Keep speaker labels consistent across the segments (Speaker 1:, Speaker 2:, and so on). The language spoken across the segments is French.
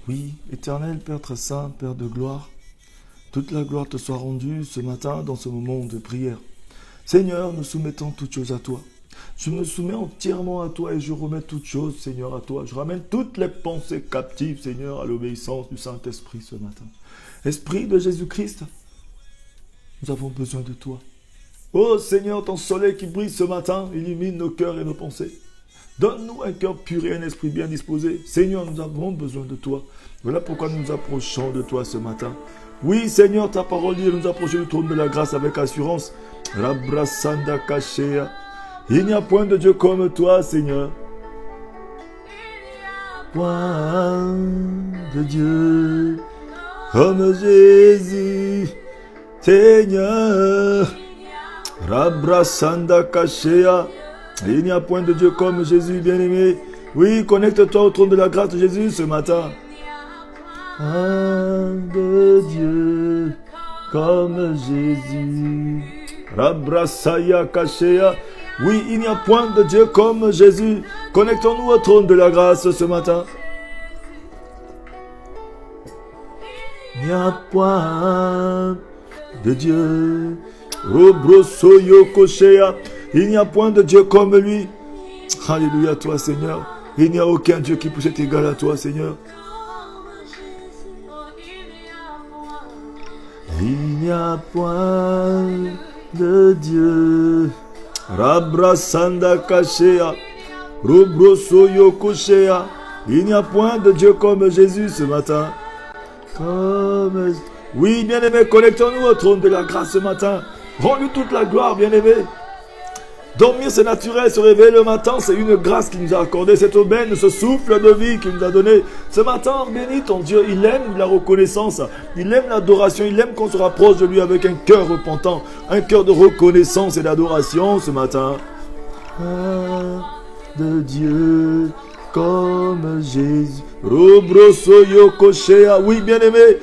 Speaker 1: Oui, éternel Père très saint, Père de gloire, toute la gloire te soit rendue ce matin dans ce moment de prière. Seigneur, nous soumettons toutes choses à toi. Je me soumets entièrement à toi et je remets toutes choses, Seigneur, à toi. Je ramène toutes les pensées captives, Seigneur, à l'obéissance du Saint-Esprit ce matin. Esprit de Jésus-Christ, nous avons besoin de toi. Oh Seigneur, ton soleil qui brille ce matin, illumine nos cœurs et nos pensées. Donne-nous un cœur pur et un esprit bien disposé. Seigneur, nous avons besoin de toi. Voilà pourquoi nous nous approchons de toi ce matin. Oui, Seigneur, ta parole dit de nous approcher du trône de la grâce avec assurance. Rabrasanda Kashea. Il n'y a point de Dieu comme toi, Seigneur. Point de Dieu comme Jésus, Seigneur. Rabrasanda Kashea. Il n'y a point de Dieu comme Jésus, bien-aimé. Oui, connecte-toi au trône de la grâce de Jésus ce matin. Point de Dieu comme Jésus. Rabrasaya Kashea. Oui, il n'y a point de Dieu comme Jésus. Connectons-nous au trône de la grâce ce matin. Il n'y a point de Dieu. Robrosoyo Koshea. Il n'y a point de Dieu comme lui. Alléluia, toi, Seigneur. Il n'y a aucun Dieu qui puisse être égal à toi, Seigneur. Il n'y a point de Dieu. Rabrasanda Kashea. Robrosoyo Koshea. Il n'y a point de Dieu comme Jésus ce matin. Comme... Oui, bien-aimé, connectons-nous au trône de la grâce ce matin. Rends-lui toute la gloire, bien-aimé. Dormir, c'est naturel. Se réveiller le matin, c'est une grâce qu'il nous a accordée. Cette aubaine, ce souffle de vie qu'il nous a donné. Ce matin, bénis ton Dieu. Il aime la reconnaissance. Il aime l'adoration. Il aime qu'on se rapproche de lui avec un cœur repentant. Un cœur de reconnaissance et d'adoration ce matin. De Dieu comme Jésus. Robrosoyo Koshea. Oui, bien-aimé,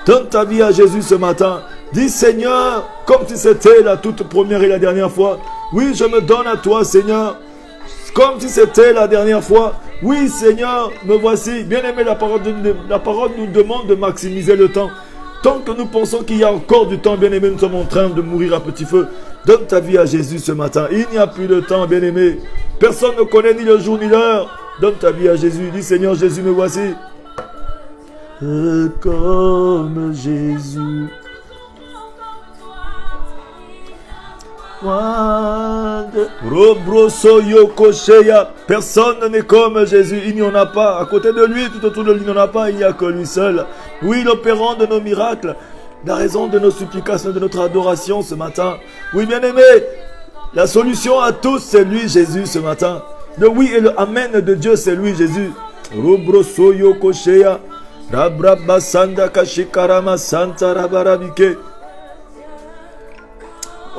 Speaker 1: donne ta vie à Jésus ce matin. Dis Seigneur, comme si c'était la toute première et la dernière fois. Oui, je me donne à toi, Seigneur, comme si c'était la dernière fois. Oui, Seigneur, me voici. Bien-aimé, la parole nous demande de maximiser le temps. Tant que nous pensons qu'il y a encore du temps, bien-aimé, nous sommes en train de mourir à petit feu. Donne ta vie à Jésus ce matin. Il n'y a plus de temps, bien-aimé. Personne ne connaît ni le jour ni l'heure. Donne ta vie à Jésus. Dis Seigneur, Jésus, me voici. Comme Jésus. Personne n'est comme Jésus. Il n'y en a pas. À côté de lui, tout autour de lui, il n'y en a pas. Il n'y a que lui seul. Oui, l'opérant de nos miracles. La raison de nos supplications, de notre adoration ce matin. Oui, bien-aimé, la solution à tous, c'est lui, Jésus, ce matin. Le oui et le amen de Dieu, c'est lui, Jésus. Robrosoyo Koshea. Rabrabasanda Kashikarama Santa Rabarabike.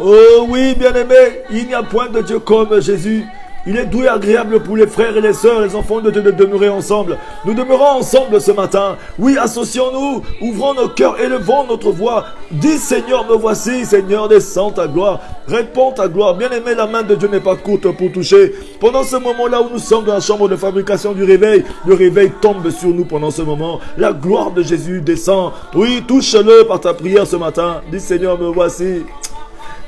Speaker 1: Oh oui, bien-aimé, il n'y a point de Dieu comme Jésus. Il est doux et agréable pour les frères et les sœurs, les enfants de Dieu, de demeurer ensemble. Nous demeurons ensemble ce matin. Oui, associons-nous, ouvrons nos cœurs, élevons notre voix. Dis Seigneur, me voici, Seigneur, descends ta gloire. Réponds ta gloire. Bien-aimé, la main de Dieu n'est pas courte pour toucher. Pendant ce moment-là où nous sommes dans la chambre de fabrication du réveil, le réveil tombe sur nous pendant ce moment. La gloire de Jésus descend. Oui, touche-le par ta prière ce matin. Dis Seigneur, me voici.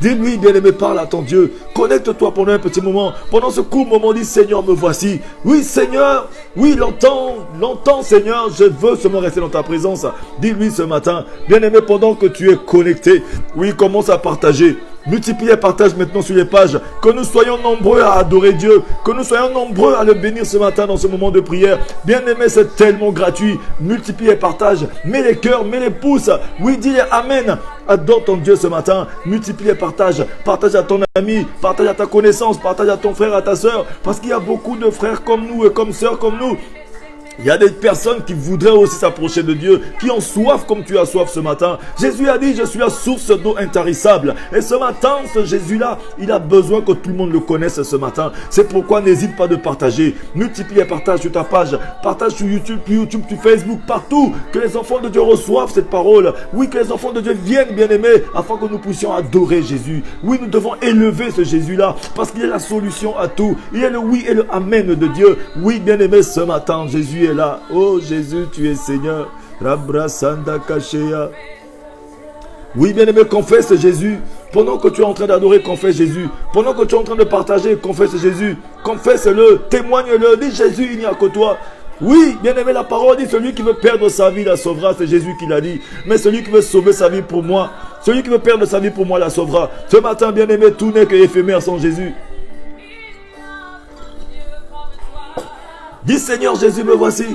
Speaker 1: Dis-lui, bien-aimé, parle à ton Dieu. Connecte-toi pendant un petit moment. Pendant ce court moment, dis Seigneur, me voici. Oui, Seigneur. Oui, l'entends, Seigneur. Je veux seulement rester dans ta présence. Dis-lui ce matin, bien-aimé, pendant que tu es connecté. Oui, commence à partager. Multiplie et partage maintenant sur les pages. Que nous soyons nombreux à adorer Dieu. Que nous soyons nombreux à le bénir ce matin dans ce moment de prière. Bien-aimé, c'est tellement gratuit. Multiplie et partage. Mets les cœurs, mets les pouces. Oui, dis Amen. Adore ton Dieu ce matin. Multiplie et partage. Partage à ton ami. Partage à ta connaissance. Partage à ton frère, à ta soeur. Parce qu'il y a beaucoup de frères comme nous et comme sœurs comme nous. Il y a des personnes qui voudraient aussi s'approcher de Dieu, qui ont soif comme tu as soif ce matin. Jésus a dit, je suis la source d'eau intarissable. Et ce matin, ce Jésus-là, il a besoin que tout le monde le connaisse ce matin. C'est pourquoi n'hésite pas de partager. Multiplie et partage sur ta page. Partage sur YouTube, sur Facebook, partout. Que les enfants de Dieu reçoivent cette parole. Oui, que les enfants de Dieu viennent, bien-aimés, afin que nous puissions adorer Jésus. Oui, nous devons élever ce Jésus-là, parce qu'il est la solution à tout. Il est le oui et le amen de Dieu. Oui, bien-aimé, ce matin, Jésus tu es là. Oh Jésus, tu es Seigneur. Rabrasanda Kashea. Oui, bien-aimé, confesse Jésus. Pendant que tu es en train d'adorer, confesse Jésus. Pendant que tu es en train de partager, confesse Jésus. Confesse-le, témoigne-le. Dis Jésus, il n'y a que toi. Oui, bien-aimé, la parole dit, celui qui veut perdre sa vie la sauvera, c'est Jésus qui l'a dit. Mais celui qui veut sauver sa vie pour moi, celui qui veut perdre sa vie pour moi la sauvera. Ce matin, bien-aimé, tout n'est que éphémère sans Jésus. Dis Seigneur Jésus, me voici.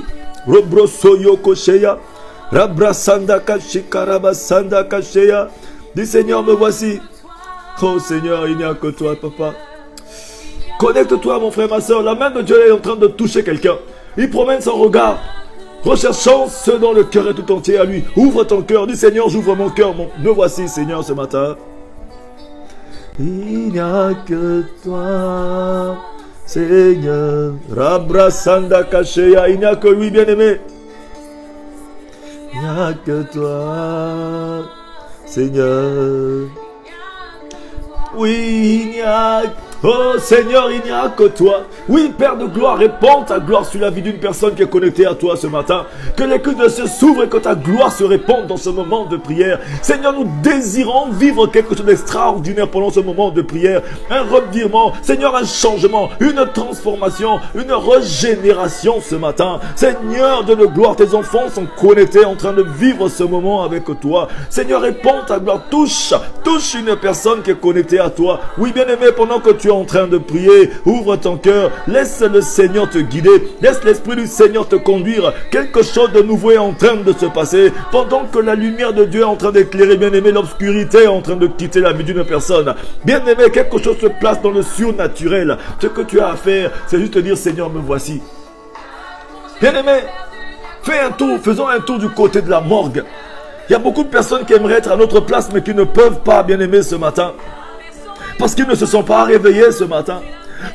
Speaker 1: Dis Seigneur, me voici. Oh Seigneur, il n'y a que toi, papa. Connecte-toi, mon frère, ma soeur. La main de Dieu est en train de toucher quelqu'un. Il promène son regard, recherchant ce dont le cœur est tout entier à lui. Ouvre ton cœur. Dis Seigneur, j'ouvre mon cœur. Me voici, Seigneur, ce matin. Il n'y a que toi, Seigneur. Rabrasanda Kashea. Il n'y a que lui, bien-aimé. Il n'y a que toi, Seigneur. Oui, il n'y a... Oh Seigneur, il n'y a que toi. Oui, Père de gloire, répands ta gloire sur la vie d'une personne qui est connectée à toi ce matin. Que les culs de cieux s'ouvrent et que ta gloire se répande dans ce moment de prière. Seigneur, nous désirons vivre quelque chose d'extraordinaire pendant ce moment de prière. Un revirement, Seigneur, un changement, une transformation, une régénération ce matin. Seigneur de gloire, tes enfants sont connectés en train de vivre ce moment avec toi. Seigneur, répands ta gloire, touche une personne qui est connectée à toi. Oui, bien-aimé, pendant que tu es en train de prier, ouvre ton cœur, laisse le Seigneur te guider, laisse l'Esprit du Seigneur te conduire. Quelque chose de nouveau est en train de se passer. Pendant que la lumière de Dieu est en train d'éclairer, bien-aimé, l'obscurité est en train de quitter la vie d'une personne. Bien-aimé, quelque chose se place dans le surnaturel. Ce que tu as à faire, c'est juste te dire, Seigneur, me voici. Bien-aimé, fais un tour, faisons un tour du côté de la morgue. Il y a beaucoup de personnes qui aimeraient être à notre place, mais qui ne peuvent pas, bien-aimé, ce matin. Parce qu'ils ne se sont pas réveillés ce matin.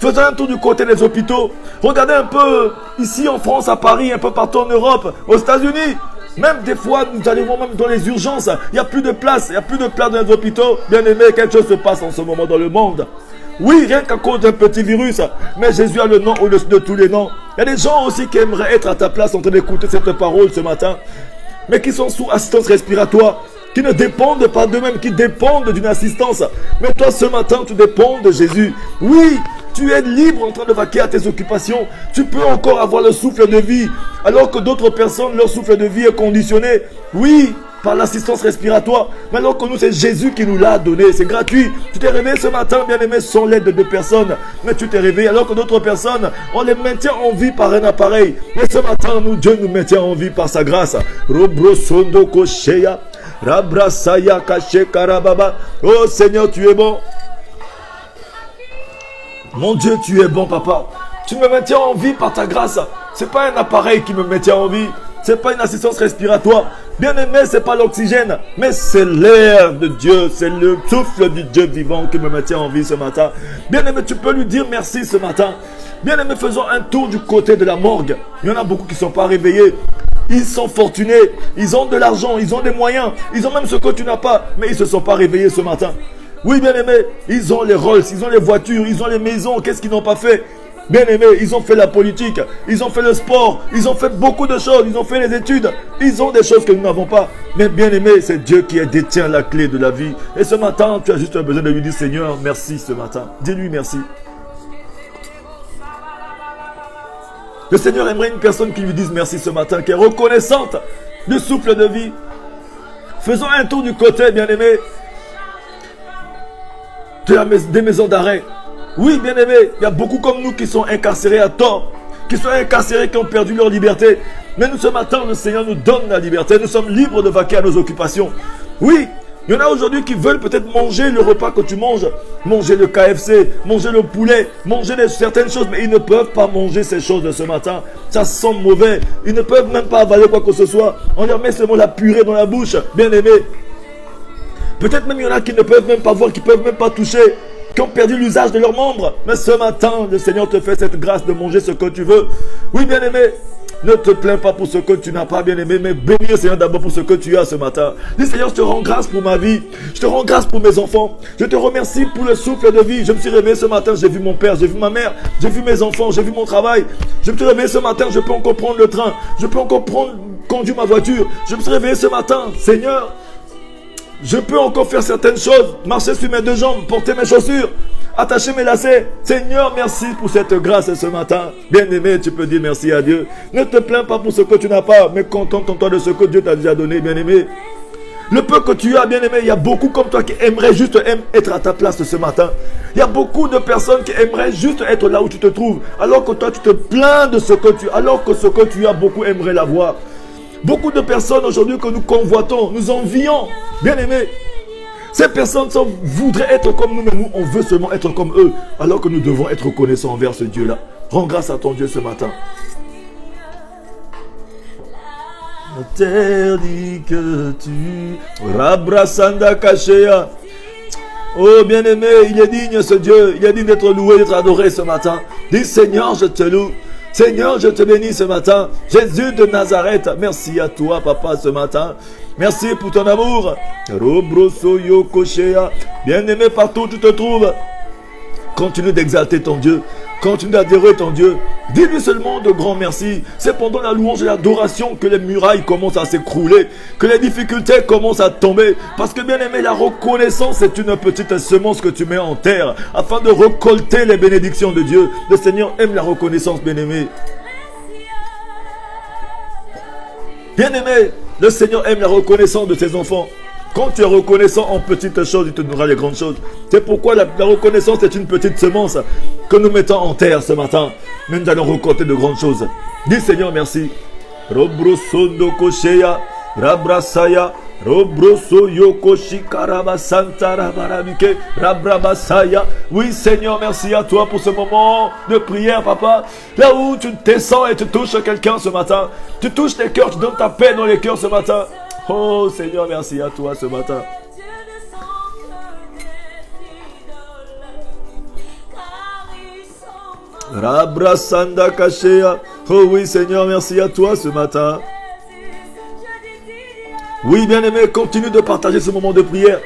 Speaker 1: Faisons un tour du côté des hôpitaux. Regardez un peu ici en France, à Paris, un peu partout en Europe, aux États-Unis. Même des fois, nous arrivons même dans les urgences. Il n'y a plus de place. Il n'y a plus de place dans les hôpitaux. Bien aimé, quelque chose se passe en ce moment dans le monde. Oui, rien qu'à cause d'un petit virus. Mais Jésus a le nom au-dessus de tous les noms. Il y a des gens aussi qui aimeraient être à ta place en train d'écouter cette parole ce matin. Mais qui sont sous assistance respiratoire. Qui ne dépendent pas d'eux-mêmes, qui dépendent d'une assistance. Mais toi, ce matin, tu dépends de Jésus. Oui, tu es libre en train de vaquer à tes occupations. Tu peux encore avoir le souffle de vie, alors que d'autres personnes, leur souffle de vie est conditionné. Oui, par l'assistance respiratoire. Mais alors que nous, c'est Jésus qui nous l'a donné. C'est gratuit. Tu t'es réveillé ce matin, bien aimé, sans l'aide de personnes. Mais tu t'es réveillé alors que d'autres personnes, on les maintient en vie par un appareil. Mais ce matin, nous, Dieu nous maintient en vie par sa grâce. Robrosondo Koshea. Rabrasaya Kache Karababa. Oh Seigneur, tu es bon. Mon Dieu, tu es bon, papa. Tu me maintiens en vie par ta grâce. Ce n'est pas un appareil qui me maintient en vie. Ce n'est pas une assistance respiratoire. Bien aimé, ce n'est pas l'oxygène. Mais c'est l'air de Dieu. C'est le souffle du Dieu vivant qui me maintient en vie ce matin. Bien aimé, tu peux lui dire merci ce matin. Bien aimé, faisons un tour du côté de la morgue. Il y en a beaucoup qui ne sont pas réveillés. Ils sont fortunés, ils ont de l'argent, ils ont des moyens, ils ont même ce que tu n'as pas, mais ils ne se sont pas réveillés ce matin. Oui, bien aimé, ils ont les Rolls, ils ont les voitures, ils ont les maisons, qu'est-ce qu'ils n'ont pas fait? Bien aimé, ils ont fait la politique, ils ont fait le sport, ils ont fait beaucoup de choses, ils ont fait les études, ils ont des choses que nous n'avons pas. Mais bien aimé, c'est Dieu qui détient la clé de la vie. Et ce matin, tu as juste besoin de lui dire, Seigneur, merci ce matin. Dis-lui merci. Le Seigneur aimerait une personne qui lui dise merci ce matin, qui est reconnaissante du souffle de vie. Faisons un tour du côté, bien-aimé, des maisons d'arrêt. Oui, bien-aimé, il y a beaucoup comme nous qui sont incarcérés à tort, qui sont incarcérés, qui ont perdu leur liberté. Mais nous, ce matin, le Seigneur nous donne la liberté. Nous sommes libres de vaquer à nos occupations. Oui, il y en a aujourd'hui qui veulent peut-être manger le repas que tu manges, manger le KFC, manger le poulet, manger certaines choses, mais ils ne peuvent pas manger ces choses de ce matin. Ça sent mauvais. Ils ne peuvent même pas avaler quoi que ce soit. On leur met seulement la purée dans la bouche, bien aimé. Peut-être même il y en a qui ne peuvent même pas voir, qui ne peuvent même pas toucher, qui ont perdu l'usage de leurs membres. Mais ce matin, le Seigneur te fait cette grâce de manger ce que tu veux. Oui, bien aimé. Ne te plains pas pour ce que tu n'as pas, bien-aimé, mais bénis le Seigneur d'abord pour ce que tu as ce matin. Dis Seigneur, je te rends grâce pour ma vie. Je te rends grâce pour mes enfants. Je te remercie pour le souffle de vie. Je me suis réveillé ce matin, j'ai vu mon père, j'ai vu ma mère, j'ai vu mes enfants, j'ai vu mon travail. Je me suis réveillé ce matin, je peux encore prendre le train. Je peux encore conduire ma voiture. Je me suis réveillé ce matin, Seigneur. Je peux encore faire certaines choses. Marcher sur mes deux jambes, porter mes chaussures, attacher mes lacets. Seigneur, merci pour cette grâce ce matin. Bien-aimé, tu peux dire merci à Dieu. Ne te plains pas pour ce que tu n'as pas, mais contente-toi de ce que Dieu t'a déjà donné, bien-aimé. Le peu que tu as, bien-aimé, il y a beaucoup comme toi qui aimeraient juste être à ta place ce matin. Il y a beaucoup de personnes qui aimeraient juste être là où tu te trouves, alors que toi, tu te plains de ce que tu as, alors que ce que tu as, beaucoup aimeraient l'avoir. Beaucoup de personnes aujourd'hui que nous convoitons, nous envions, bien-aimés. Ces personnes voudraient être comme nous, mais nous, on veut seulement être comme eux, alors que nous devons être reconnaissants envers ce Dieu-là. Rends grâce à ton Dieu ce matin. Terre dit que tu Rabrasanda Kashea. Oh bien-aimé, il est digne ce Dieu, il est digne d'être loué, d'être adoré ce matin. Dis Seigneur, je te loue. Seigneur, je te bénis ce matin. Jésus de Nazareth, merci à toi, papa, ce matin. Merci pour ton amour. Bien-aimé, partout où tu te trouves, continue d'exalter ton Dieu. Continue d'adorer ton Dieu. Dis-lui seulement de grands merci. C'est pendant la louange et l'adoration que les murailles commencent à s'écrouler, que les difficultés commencent à tomber. Parce que bien aimé, la reconnaissance est une petite semence que tu mets en terre afin de récolter les bénédictions de Dieu. Le Seigneur aime la reconnaissance, bien aimé. Bien aimé, le Seigneur aime la reconnaissance de ses enfants. Quand tu es reconnaissant en petites choses, il te donnera les grandes choses. C'est pourquoi la reconnaissance est une petite semence que nous mettons en terre ce matin. Mais nous allons récolter de grandes choses. Dis Seigneur merci. Robrosondo Kosheya, Rabrasaya, Robroso Yokoshi Karabasanta Rabarabike, Rabrabasaya. Oui Seigneur, merci à toi pour ce moment de prière, papa. Là où tu descends et tu touches quelqu'un ce matin. Tu touches les cœurs, tu donnes ta paix dans les cœurs ce matin. Oh Seigneur, merci à toi ce matin. Rabrasanda Kashea. Oh oui Seigneur, merci à toi ce matin. Oui bien-aimé, continue de partager ce moment de prière.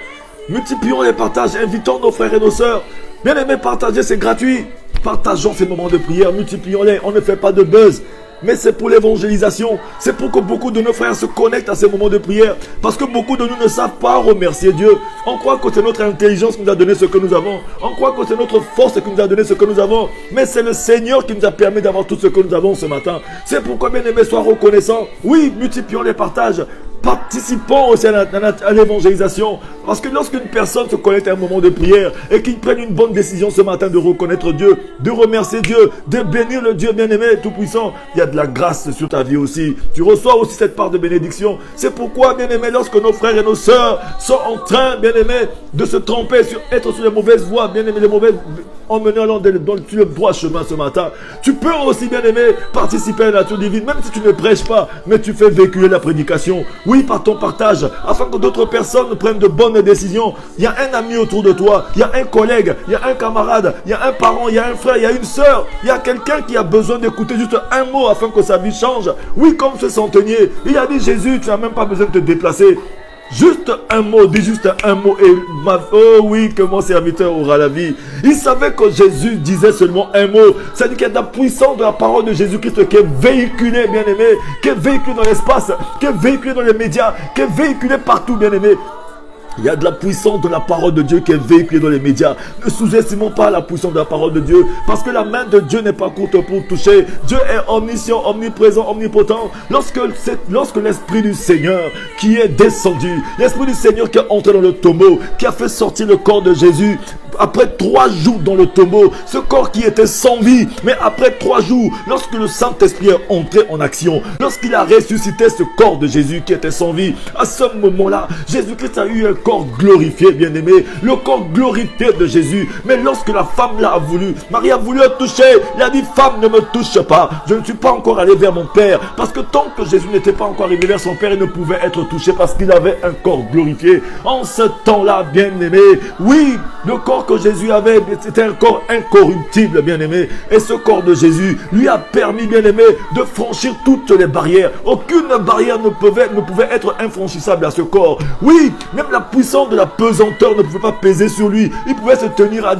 Speaker 1: Multiplions les partages, invitons nos frères et nos sœurs. Bien-aimé, partager c'est gratuit. Partageons ces moments de prière, multiplions-les. On ne fait pas de buzz. Mais c'est pour l'évangélisation. C'est pour que beaucoup de nos frères se connectent à ces moments de prière. Parce que beaucoup de nous ne savent pas remercier Dieu. On croit que c'est notre intelligence qui nous a donné ce que nous avons. On croit que c'est notre force qui nous a donné ce que nous avons. Mais c'est le Seigneur qui nous a permis d'avoir tout ce que nous avons ce matin. C'est pourquoi, bien-aimés, sois reconnaissants. Oui, multiplions les partages. Participons aussi à l'évangélisation. Parce que lorsqu'une personne se connecte à un moment de prière et qu'il prenne une bonne décision ce matin de reconnaître Dieu, de remercier Dieu, de bénir le Dieu bien-aimé, tout-puissant, il y a de la grâce sur ta vie aussi. Tu reçois aussi cette part de bénédiction. C'est pourquoi, bien-aimé, lorsque nos frères et nos sœurs sont en train, bien-aimé, de se tromper, être sur les mauvaises voies, bien-aimé, les mauvaises, emmenés sur le droit chemin ce matin, tu peux aussi, bien-aimé, participer à la nature divine, même si tu ne prêches pas, mais tu fais véhiculer la prédication. Oui, par ton partage, afin que d'autres personnes prennent de bonnes décisions. Il y a un ami autour de toi, il y a un collègue, il y a un camarade, il y a un parent, il y a un frère, il y a une soeur, il y a quelqu'un qui a besoin d'écouter juste un mot afin que sa vie change. Oui, comme ce centenier, il a dit Jésus, tu n'as même pas besoin de te déplacer. Juste un mot, dis juste un mot et oh oui, que mon serviteur aura la vie. Il savait que Jésus disait seulement un mot. C'est-à-dire qu'il y a de la puissance de la parole de Jésus-Christ qui est véhiculée, bien-aimé, qui est véhiculée dans l'espace, qui est véhiculée dans les médias, qui est véhiculée partout, bien-aimé. Il y a de la puissance de la parole de Dieu qui est véhiculée dans les médias. Ne sous-estimons pas la puissance de la parole de Dieu. Parce que la main de Dieu n'est pas courte pour toucher. Dieu est omniscient, omniprésent, omnipotent. Lorsque l'Esprit du Seigneur qui est descendu, l'Esprit du Seigneur qui est entré dans le tombeau, qui a fait sortir le corps de Jésus, après 3 jours dans le tombeau, ce corps qui était sans vie, mais après 3 jours, lorsque le Saint-Esprit est entré en action, lorsqu'il a ressuscité ce corps de Jésus qui était sans vie, à ce moment-là, Jésus-Christ a eu un corps glorifié, bien-aimé, le corps glorifié de Jésus. Mais lorsque la femme l'a voulu, Marie a voulu le toucher, il a dit, femme, ne me touche pas, je ne suis pas encore allé vers mon Père, parce que tant que Jésus n'était pas encore arrivé vers son Père, il ne pouvait être touché parce qu'il avait un corps glorifié. En ce temps-là, bien-aimé, oui, le corps corps que Jésus avait, c'était un corps incorruptible, bien-aimé. Et ce corps de Jésus lui a permis, bien-aimé, de franchir toutes les barrières. Aucune barrière ne pouvait être infranchissable à ce corps. Oui, même la puissance de la pesanteur ne pouvait pas peser sur lui. Il pouvait se tenir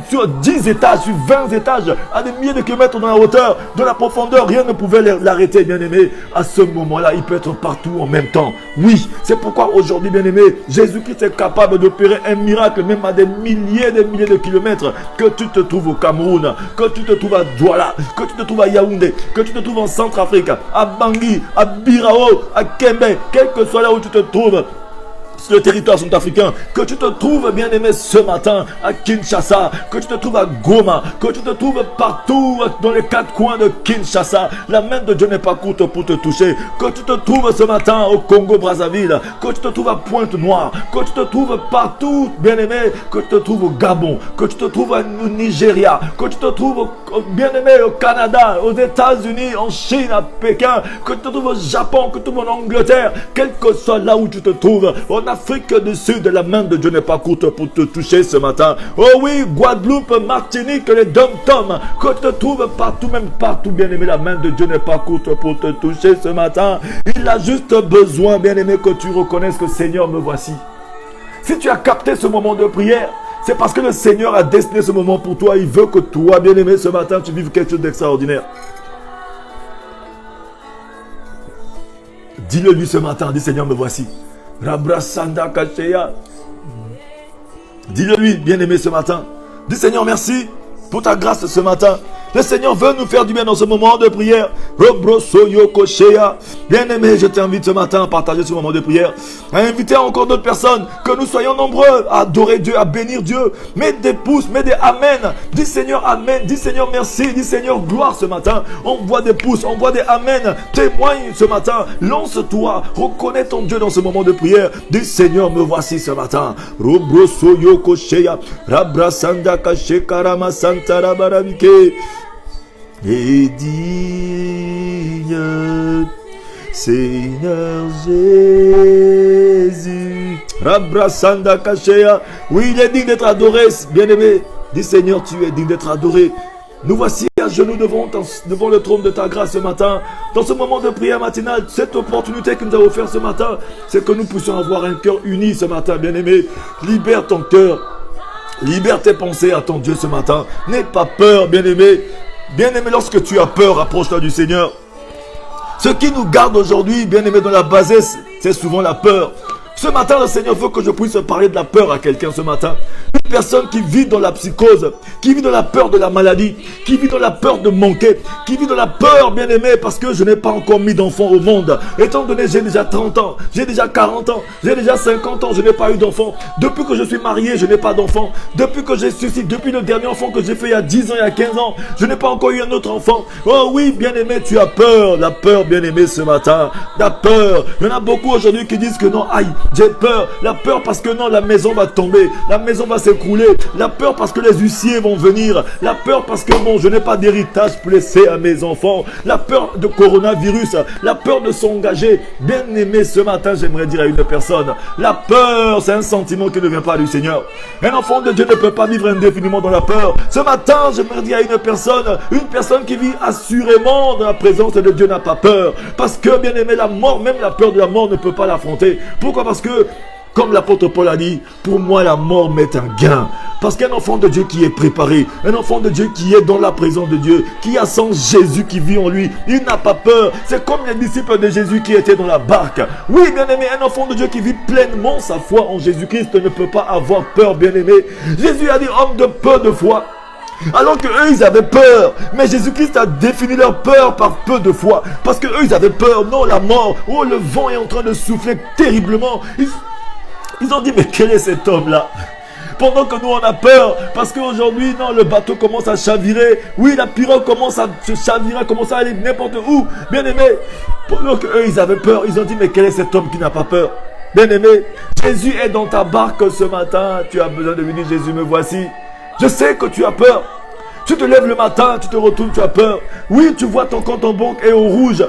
Speaker 1: sur 10 étages, sur 20 étages, à des milliers de kilomètres dans la hauteur, dans la profondeur. Rien ne pouvait l'arrêter, bien-aimé. À ce moment-là, il peut être partout en même temps. Oui, c'est pourquoi aujourd'hui, bien-aimé, Jésus-Christ est capable d'opérer un miracle, même à des milliers de kilomètres. Que tu te trouves au Cameroun, que tu te trouves à Douala, que tu te trouves à Yaoundé, que tu te trouves en Centrafrique, à Bangui, à Birao, à Kembe, quel que soit là où tu te trouves sur le territoire centrafricain, que tu te trouves, bien-aimé, ce matin à Kinshasa, que tu te trouves à Goma, que tu te trouves partout dans les 4 coins de Kinshasa, la main de Dieu n'est pas courte pour te toucher. Que tu te trouves ce matin au Congo-Brazzaville, que tu te trouves à Pointe-Noire, que tu te trouves partout, bien-aimé, que tu te trouves au Gabon, que tu te trouves au Nigeria, que tu te trouves, bien-aimé, au Canada, aux États-Unis, en Chine, à Pékin, que tu te trouves au Japon, que tu te trouves en Angleterre, quel que soit là où tu te trouves, en Afrique du Sud, la main de Dieu n'est pas courte pour te toucher ce matin. Oh oui, Guadeloupe, Martinique, les dom-toms, que tu te trouves partout, même partout, bien-aimé, la main de Dieu n'est pas courte pour te toucher ce matin. Il a juste besoin, bien-aimé, que tu reconnaisses que Seigneur, me voici. Si tu as capté ce moment de prière, c'est parce que le Seigneur a destiné ce moment pour toi. Il veut que toi, bien-aimé, ce matin, tu vives quelque chose d'extraordinaire. Dis-le lui ce matin, dis Seigneur, me voici. Rabrasanda Kacheya. Dis-le lui, bien-aimé, ce matin. Dis Seigneur, merci pour ta grâce ce matin. Le Seigneur veut nous faire du bien dans ce moment de prière. Bien-aimé, je t'invite ce matin à partager ce moment de prière, à inviter encore d'autres personnes, que nous soyons nombreux à adorer Dieu, à bénir Dieu. Mets des pouces, mets des amen. Dis Seigneur amen, dis Seigneur merci, dis Seigneur gloire ce matin. Envoie des pouces, envoie des amen. Témoigne ce matin, lance-toi, reconnais ton Dieu dans ce moment de prière. Dis Seigneur, me voici ce matin. Et digne Seigneur Jésus. Rabrasanda Kachea. Oui, il est digne d'être adoré, bien-aimé. Dis Seigneur, tu es digne d'être adoré. Nous voici à genoux devant le trône de ta grâce ce matin. Dans ce moment de prière matinale, cette opportunité que nous avons offerte ce matin, c'est que nous puissions avoir un cœur uni ce matin, bien-aimé. Libère ton cœur. Libère tes pensées à ton Dieu ce matin. N'aie pas peur, bien-aimé. Bien-aimé, lorsque tu as peur, approche-toi du Seigneur. Ce qui nous garde aujourd'hui, bien-aimé, dans la bassesse, c'est souvent la peur. Ce matin, le Seigneur veut que je puisse parler de la peur à quelqu'un ce matin. Une personne qui vit dans la psychose, qui vit dans la peur de la maladie, qui vit dans la peur de manquer, qui vit dans la peur, bien-aimé, parce que je n'ai pas encore mis d'enfant au monde. Étant donné, j'ai déjà 30 ans, j'ai déjà 40 ans, j'ai déjà 50 ans, je n'ai pas eu d'enfant. Depuis que je suis marié, je n'ai pas d'enfant. Depuis que j'ai suscité, depuis le dernier enfant que j'ai fait il y a 10 ans, il y a 15 ans, je n'ai pas encore eu un autre enfant. Oh oui, bien-aimé, tu as peur. La peur, bien-aimé, ce matin. La peur. Il y en a beaucoup aujourd'hui qui disent que non, aïe, j'ai peur. La peur parce que non, la maison va tomber. La maison va s'écrouler. La peur parce que les huissiers vont venir. La peur parce que bon, je n'ai pas d'héritage pour laisser à mes enfants. La peur de coronavirus. La peur de s'engager. Bien-aimé, ce matin, j'aimerais dire à une personne, la peur, c'est un sentiment qui ne vient pas du Seigneur. Un enfant de Dieu ne peut pas vivre indéfiniment dans la peur. Ce matin, j'aimerais dire à une personne qui vit assurément dans la présence de Dieu n'a pas peur. Parce que, bien-aimé, la mort, même la peur de la mort ne peut pas l'affronter. Pourquoi? Parce que, comme l'apôtre Paul a dit, pour moi la mort m'est un gain. Parce qu'un enfant de Dieu qui est préparé, un enfant de Dieu qui est dans la présence de Dieu, qui a son Jésus qui vit en lui, il n'a pas peur. C'est comme les disciples de Jésus qui étaient dans la barque. Oui, bien-aimé, un enfant de Dieu qui vit pleinement sa foi en Jésus-Christ ne peut pas avoir peur, bien-aimé. Jésus a dit, homme de peu de foi. Alors que eux ils avaient peur. Mais Jésus-Christ a défini leur peur par peu de foi. Parce que eux ils avaient peur. Non, la mort. Oh, le vent est en train de souffler terriblement. Ils ont dit, mais quel est cet homme-là? Pendant que nous on a peur, parce qu'aujourd'hui, non, le bateau commence à chavirer. Oui, la pirogue commence à se chavirer, commence à aller n'importe où. Bien aimé, pendant qu'eux ils avaient peur, ils ont dit, mais quel est cet homme qui n'a pas peur? Bien aimé, Jésus est dans ta barque ce matin. Tu as besoin de lui dire, Jésus, me voici. Je sais que tu as peur. Tu te lèves le matin, tu te retournes, tu as peur. Oui, tu vois ton compte en banque est au rouge.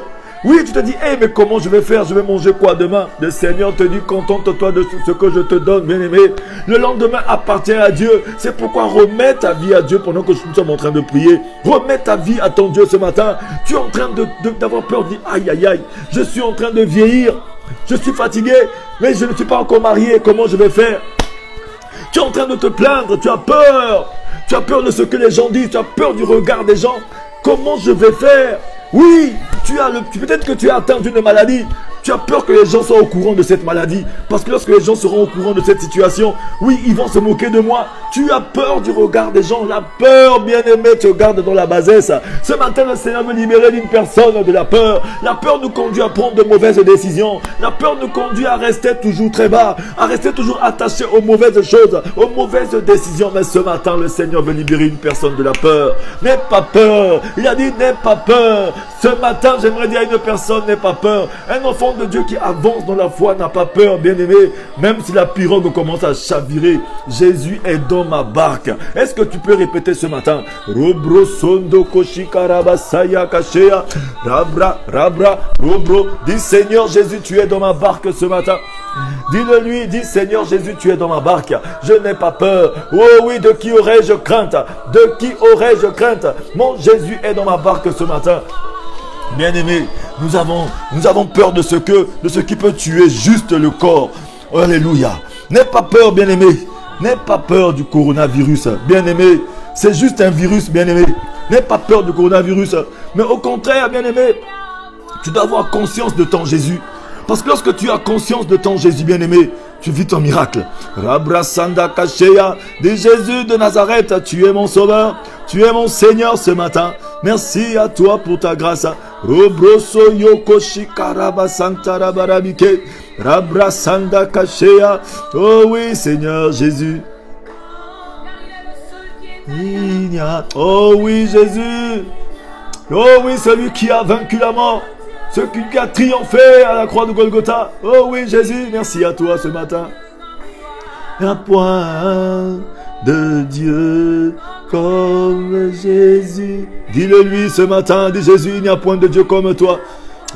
Speaker 1: Oui, tu te dis, hey, mais comment je vais faire? Je vais manger quoi demain? Le Seigneur te dit, contente-toi de ce que je te donne, bien-aimé. Le lendemain appartient à Dieu. C'est pourquoi remets ta vie à Dieu pendant que nous sommes en train de prier. Remets ta vie à ton Dieu ce matin. Tu es en train d'avoir peur, dis, aïe, aïe, aïe, je suis en train de vieillir. Je suis fatigué, mais je ne suis pas encore marié. Comment je vais faire? Tu es en train de te plaindre, tu as peur. Tu as peur de ce que les gens disent, tu as peur du regard des gens. Comment je vais faire? Oui, peut-être que tu es atteint d'une maladie. Tu as peur que les gens soient au courant de cette maladie. Parce que lorsque les gens seront au courant de cette situation, oui, ils vont se moquer de moi. Tu as peur du regard des gens. La peur, bien-aimé, te garde dans la bassesse. Ce matin, le Seigneur veut libérer d'une personne de la peur. La peur nous conduit à prendre de mauvaises décisions. La peur nous conduit à rester toujours très bas, à rester toujours attaché aux mauvaises choses, aux mauvaises décisions. Mais ce matin, le Seigneur veut libérer une personne de la peur. N'aie pas peur. Il a dit, n'aie pas peur. Ce matin, j'aimerais dire à une personne, n'aie pas peur. Un enfant de Dieu qui avance dans la foi n'a pas peur, bien-aimé. Même si la pirogue commence à chavirer, Jésus est dans ma barque. Est-ce que tu peux répéter ce matin? Robro sondo koshikarabasaya kashea. Rabra, robro. Dis Seigneur Jésus, tu es dans ma barque ce matin. Dis-le lui, dis Seigneur Jésus, tu es dans ma barque. Je n'ai pas peur. Oh oui, de qui aurais-je crainte? De qui aurais-je crainte? Mon Jésus est dans ma barque ce matin. Bien-aimés, nous avons peur de ce qui peut tuer juste le corps. Alléluia. N'aie pas peur, bien-aimé. N'aie pas peur du coronavirus. Bien-aimé, c'est juste un virus, bien-aimé. N'aie pas peur du coronavirus. Mais au contraire, bien-aimé, tu dois avoir conscience de ton Jésus. Parce que lorsque tu as conscience de ton Jésus, bien-aimé, tu vis ton miracle. Rabrasanda Kashea, de Jésus de Nazareth, tu es mon sauveur, tu es mon Seigneur ce matin. Merci à toi pour ta grâce. Robroso Yokoshi Karaba Santara Barabike, Rabrasanda Kashea. Oh oui, Seigneur Jésus. Oh oui, Jésus. Oh oui, celui qui a vaincu la mort. Celui qui a triomphé à la croix de Golgotha. Oh oui, Jésus, merci à toi ce matin. Un point de Dieu comme Jésus. Dis-le lui ce matin, dis Jésus, il n'y a point de Dieu comme toi.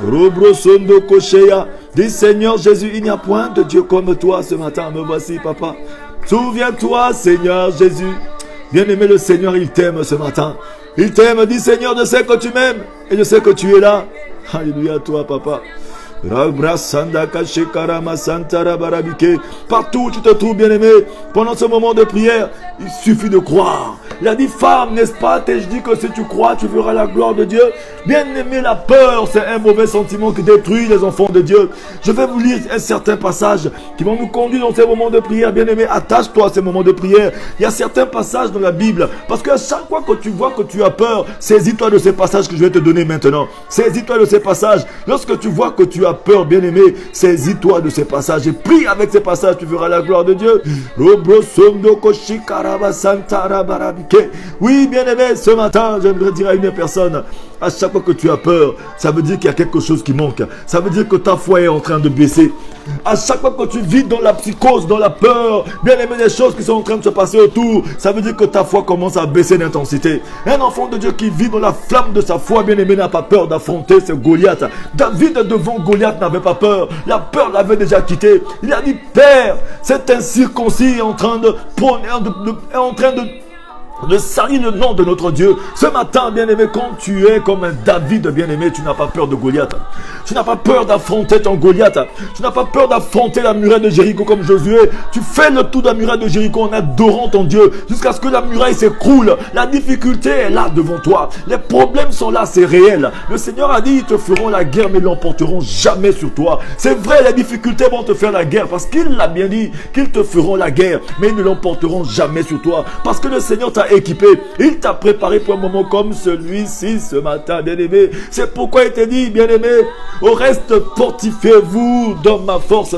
Speaker 1: Robrosondo Koshea. Dis Seigneur Jésus, il n'y a point de Dieu comme toi ce matin. Me voici, papa. Souviens-toi, Seigneur Jésus. Bien-aimé, le Seigneur, il t'aime ce matin. Il t'aime, dis Seigneur, je sais que tu m'aimes et je sais que tu es là. Alléluia, toi, papa. Partout où tu te trouves, bien-aimé, pendant ce moment de prière, il suffit de croire. Il a dit, femme, n'est-ce pas? Je dis que si tu crois, tu verras la gloire de Dieu. Bien-aimé, la peur, c'est un mauvais sentiment qui détruit les enfants de Dieu. Je vais vous lire un certain passage qui vont nous conduire dans ces moments de prière. Bien-aimé, attache-toi à ces moments de prière. Il y a certains passages dans la Bible, parce que à chaque fois que tu vois que tu as peur, saisis-toi de ces passages que je vais te donner maintenant. Saisis-toi de ces passages. Lorsque tu vois que tu as peur, bien-aimé, saisis-toi de ces passages et prie avec ces passages, tu verras la gloire de Dieu. Oui, bien-aimé, ce matin, j'aimerais dire à une personne, à chaque fois que tu as peur, ça veut dire qu'il y a quelque chose qui manque. Ça veut dire que ta foi est en train de baisser. À chaque fois que tu vis dans la psychose, dans la peur, bien-aimé, des choses qui sont en train de se passer autour, ça veut dire que ta foi commence à baisser d'intensité. Un enfant de Dieu qui vit dans la flamme de sa foi, bien-aimé, n'a pas peur d'affronter ce Goliath. David devant Goliath n'avait pas peur. La peur l'avait déjà quitté. Il a dit, Père, cet incirconcis est en train de salir le nom de notre Dieu. Ce matin, bien-aimé, quand tu es comme un David, bien-aimé, tu n'as pas peur de Goliath. Tu n'as pas peur d'affronter ton Goliath. Tu n'as pas peur d'affronter la muraille de Jéricho comme Josué. Tu fais le tour de la muraille de Jéricho en adorant ton Dieu jusqu'à ce que la muraille s'écroule. La difficulté est là devant toi. Les problèmes sont là, c'est réel. Le Seigneur a dit, ils te feront la guerre, mais ils l'emporteront jamais sur toi. C'est vrai, les difficultés vont te faire la guerre parce qu'il l'a bien dit, qu'ils te feront la guerre, mais ils ne l'emporteront jamais sur toi. Parce que le Seigneur t'a équipé. Il t'a préparé pour un moment comme celui-ci ce matin, bien-aimé. C'est pourquoi il t'a dit, bien-aimé, au reste, fortifiez-vous dans ma force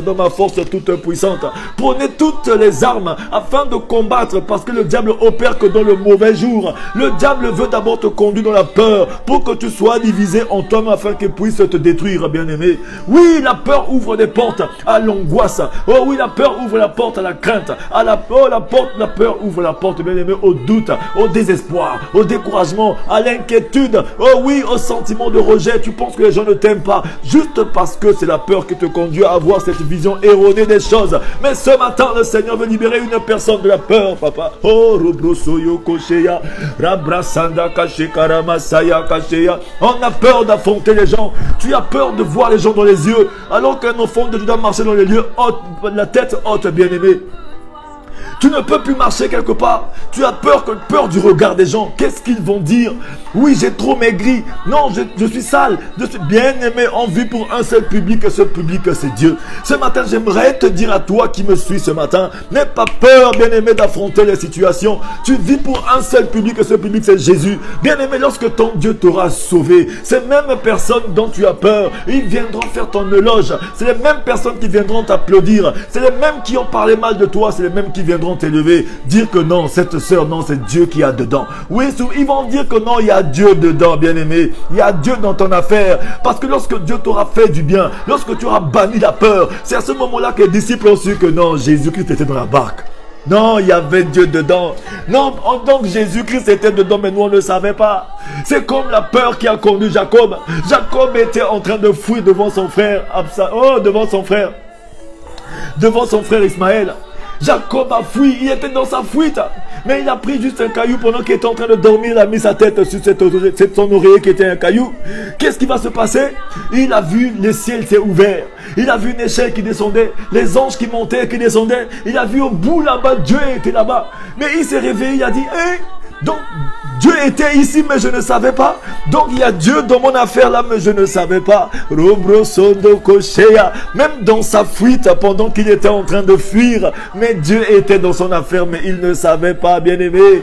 Speaker 1: toute puissante. Prenez toutes les armes afin de combattre, parce que le diable opère que dans le mauvais jour. Le diable veut d'abord te conduire dans la peur pour que tu sois divisé en toi afin qu'il puisse te détruire, bien-aimé. Oui, la peur ouvre des portes à l'angoisse. Oh oui, la peur ouvre la porte à la crainte. La peur ouvre la porte, bien-aimé, au doute. doute, au désespoir, au découragement, à l'inquiétude, oh oui, au sentiment de rejet. Tu penses que les gens ne t'aiment pas juste parce que c'est la peur qui te conduit à avoir cette vision erronée des choses. Mais ce matin, le Seigneur veut libérer une personne de la peur, papa. Oh, Robrosoyo Kosheya, Rabrasanda Kashekara Masaya Kasheya. On a peur d'affronter les gens. Tu as peur de voir les gens dans les yeux. Alors qu'un enfant de Dieu doit marcher dans les lieux haute, la tête haute, bien-aimé. Tu ne peux plus marcher quelque part. Tu as peur du regard des gens. Qu'est-ce qu'ils vont dire? Oui, j'ai trop maigri. Non, je suis sale. Je suis bien-aimé. On vit pour un seul public. Et ce public, c'est Dieu. Ce matin, j'aimerais te dire à toi qui me suis ce matin, n'aie pas peur, bien-aimé, d'affronter les situations. Tu vis pour un seul public. Et ce public, c'est Jésus. Bien-aimé, lorsque ton Dieu t'aura sauvé, ces mêmes personnes dont tu as peur, ils viendront faire ton éloge. C'est les mêmes personnes qui viendront t'applaudir. C'est les mêmes qui ont parlé mal de toi. C'est les mêmes qui viendront t'élever, dire que non, cette sœur, non, c'est Dieu qui a dedans. Oui, ils vont dire que non, il y a Dieu dedans, bien-aimé. Il y a Dieu dans ton affaire. Parce que lorsque Dieu t'aura fait du bien, lorsque tu auras banni la peur, c'est à ce moment-là que les disciples ont su que non, Jésus-Christ était dans la barque. Non, il y avait Dieu dedans. Non, donc Jésus-Christ était dedans, mais nous on ne le savait pas. C'est comme la peur qui a conduit Jacob. Jacob était en train de fuir devant son frère devant son frère Ismaël. Jacob a fui, il était dans sa fuite. Mais il a pris juste un caillou pendant qu'il était en train de dormir. Il a mis sa tête sur son oreiller qui était un caillou. Qu'est-ce qui va se passer? Il a vu le ciel s'est ouvert. Il a vu une échelle qui descendait. Les anges qui montaient et qui descendaient. Il a vu au bout là-bas, Dieu était là-bas. Mais il s'est réveillé, il a dit, donc Dieu était ici mais je ne savais pas. Donc il y a Dieu dans mon affaire là mais je ne savais pas. Même dans sa fuite pendant qu'il était en train de fuir, mais Dieu était dans son affaire mais il ne savait pas, bien-aimé.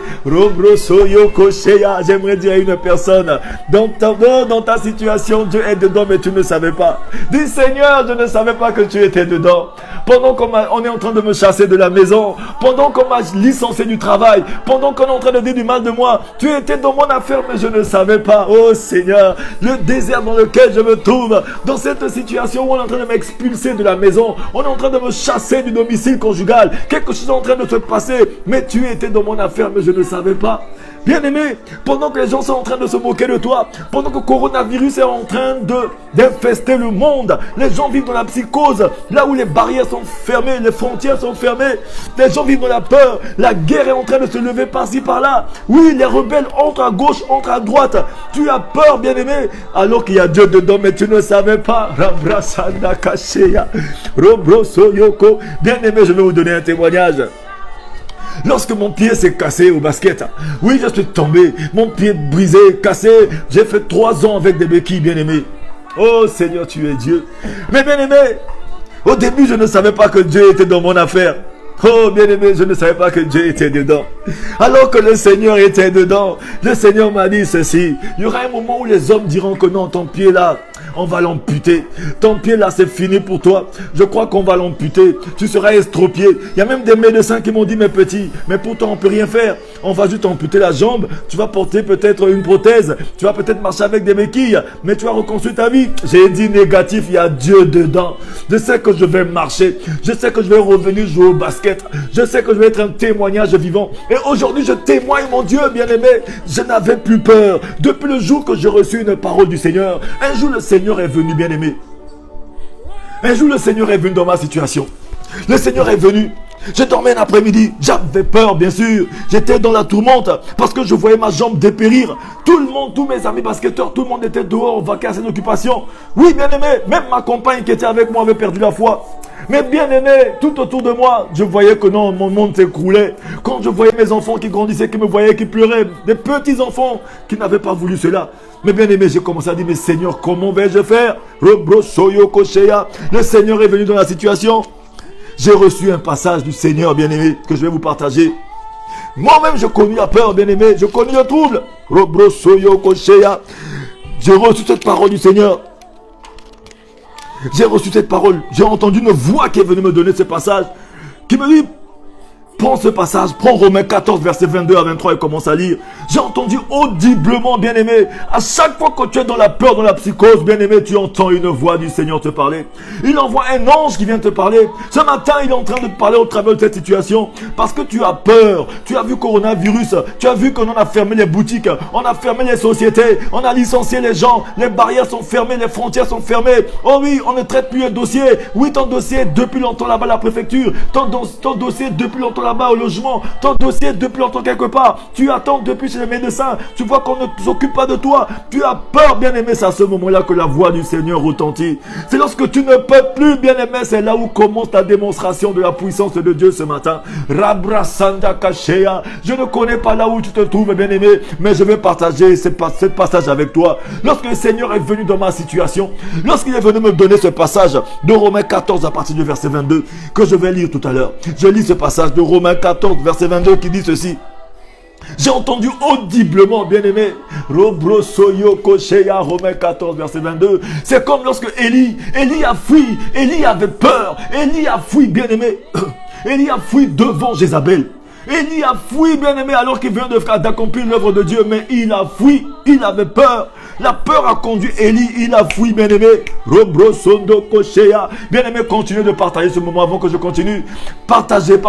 Speaker 1: J'aimerais dire à une personne, dans ta situation, Dieu est dedans mais tu ne savais pas. Dis Seigneur, je ne savais pas que tu étais dedans. Pendant qu'on est en train de me chasser de la maison, pendant qu'on m'a licencié du travail, pendant qu'on est en train de dire du mal de moi, tu étais dans mon affaire mais je ne savais pas. Oh Seigneur, le désert dans lequel je me trouve, dans cette situation où on est en train de m'expulser de la maison, on est en train de me chasser du domicile conjugal, quelque chose est en train de se passer, mais tu étais dans mon affaire mais je ne savais pas. Bien-aimé, pendant que les gens sont en train de se moquer de toi, pendant que le coronavirus est en train d'infester le monde, les gens vivent dans la psychose, là où les barrières sont fermées, les frontières sont fermées, les gens vivent dans la peur, la guerre est en train de se lever par-ci par-là. Oui, les rebelles entrent à gauche, entrent à droite. Tu as peur, bien-aimé, alors qu'il y a Dieu dedans, mais tu ne savais pas. Bien-aimé, je vais vous donner un témoignage. Lorsque mon pied s'est cassé au basket, oui, je suis tombé, mon pied brisé, cassé, j'ai fait 3 ans avec des béquilles, bien-aimé. Oh Seigneur, tu es Dieu. Mais bien-aimé, au début, je ne savais pas que Dieu était dans mon affaire. Oh bien-aimé, je ne savais pas que Dieu était dedans. Alors que le Seigneur était dedans, le Seigneur m'a dit ceci. Il y aura un moment où les hommes diront que non, ton pied là, on va l'amputer. Ton pied là, c'est fini pour toi. Je crois qu'on va l'amputer. Tu seras estropié. Il y a même des médecins qui m'ont dit, mes petits, mais pourtant on peut rien faire. On va juste amputer la jambe. Tu vas porter peut-être une prothèse. Tu vas peut-être marcher avec des béquilles. Mais tu vas reconstruire ta vie. J'ai dit négatif, il y a Dieu dedans. Je sais que je vais marcher. Je sais que je vais revenir jouer au basket. Je sais que je vais être un témoignage vivant. Et aujourd'hui, je témoigne, mon Dieu, bien-aimé. Je n'avais plus peur. Depuis le jour que j'ai reçu une parole du Seigneur, un jour le Seigneur est venu, bien-aimé. Un jour, le Seigneur est venu dans ma situation. Le Seigneur est venu. Je dormais un après-midi. J'avais peur, bien sûr. J'étais dans la tourmente parce que je voyais ma jambe dépérir. Tout le monde, tous mes amis basketteurs, tout le monde était dehors, vaqué à ses occupations. Oui, bien-aimé, même ma compagne qui était avec moi avait perdu la foi. Mais bien aimé, tout autour de moi, je voyais que non, mon monde s'écroulait. Quand je voyais mes enfants qui grandissaient, qui me voyaient, qui pleuraient, des petits enfants qui n'avaient pas voulu cela. Mais bien aimé, j'ai commencé à dire, mais Seigneur, comment vais-je faire? Le Seigneur est venu dans la situation. J'ai reçu un passage du Seigneur, bien aimé, que je vais vous partager. Moi-même, je connais la peur, bien aimé, je connais le trouble. J'ai reçu cette parole du Seigneur. J'ai reçu cette parole. J'ai entendu une voix qui est venue me donner ce passage. Qui me dit, Prends ce passage, prends Romains 14, verset 22 à 23 et commence à lire. J'ai entendu audiblement, bien-aimé, à chaque fois que tu es dans la peur, dans la psychose, bien-aimé, tu entends une voix du Seigneur te parler. Il envoie un ange qui vient te parler. Ce matin, il est en train de te parler au travers de cette situation parce que tu as peur. Tu as vu coronavirus, tu as vu qu'on a fermé les boutiques, on a fermé les sociétés, on a licencié les gens, les barrières sont fermées, les frontières sont fermées. Oh oui, on ne traite plus un dossier. Oui, ton dossier est depuis longtemps là-bas à la préfecture, ton dossier est depuis longtemps là-bas au logement, ton dossier est depuis longtemps quelque part. Tu attends depuis chez les médecins, tu vois qu'on ne s'occupe pas de toi. Tu as peur, bien-aimé, c'est à ce moment-là que la voix du Seigneur retentit. C'est lorsque tu ne peux plus, bien-aimé, c'est là où commence ta démonstration de la puissance de Dieu ce matin. Rabrasanda Kashea. Je ne connais pas là où tu te trouves, bien-aimé, mais je vais partager ce passage avec toi. Lorsque le Seigneur est venu dans ma situation, lorsqu'il est venu me donner ce passage de Romains 14 à partir du verset 22, que je vais lire tout à l'heure. Je lis ce passage de Romains 14, verset 22 qui dit ceci. J'ai entendu audiblement, bien-aimé, Romains 14, verset 22. C'est comme lorsque Élie a fui, Élie avait peur, Élie a fui, bien-aimé, Élie a fui devant Jézabel. Élie a fui, bien-aimé, alors qu'il vient d'accomplir l'œuvre de Dieu, mais il a fui, il avait peur. La peur a conduit Élie, il a fui, bien-aimé. Bien-aimé, continuez de partager ce moment avant que je continue. Partagez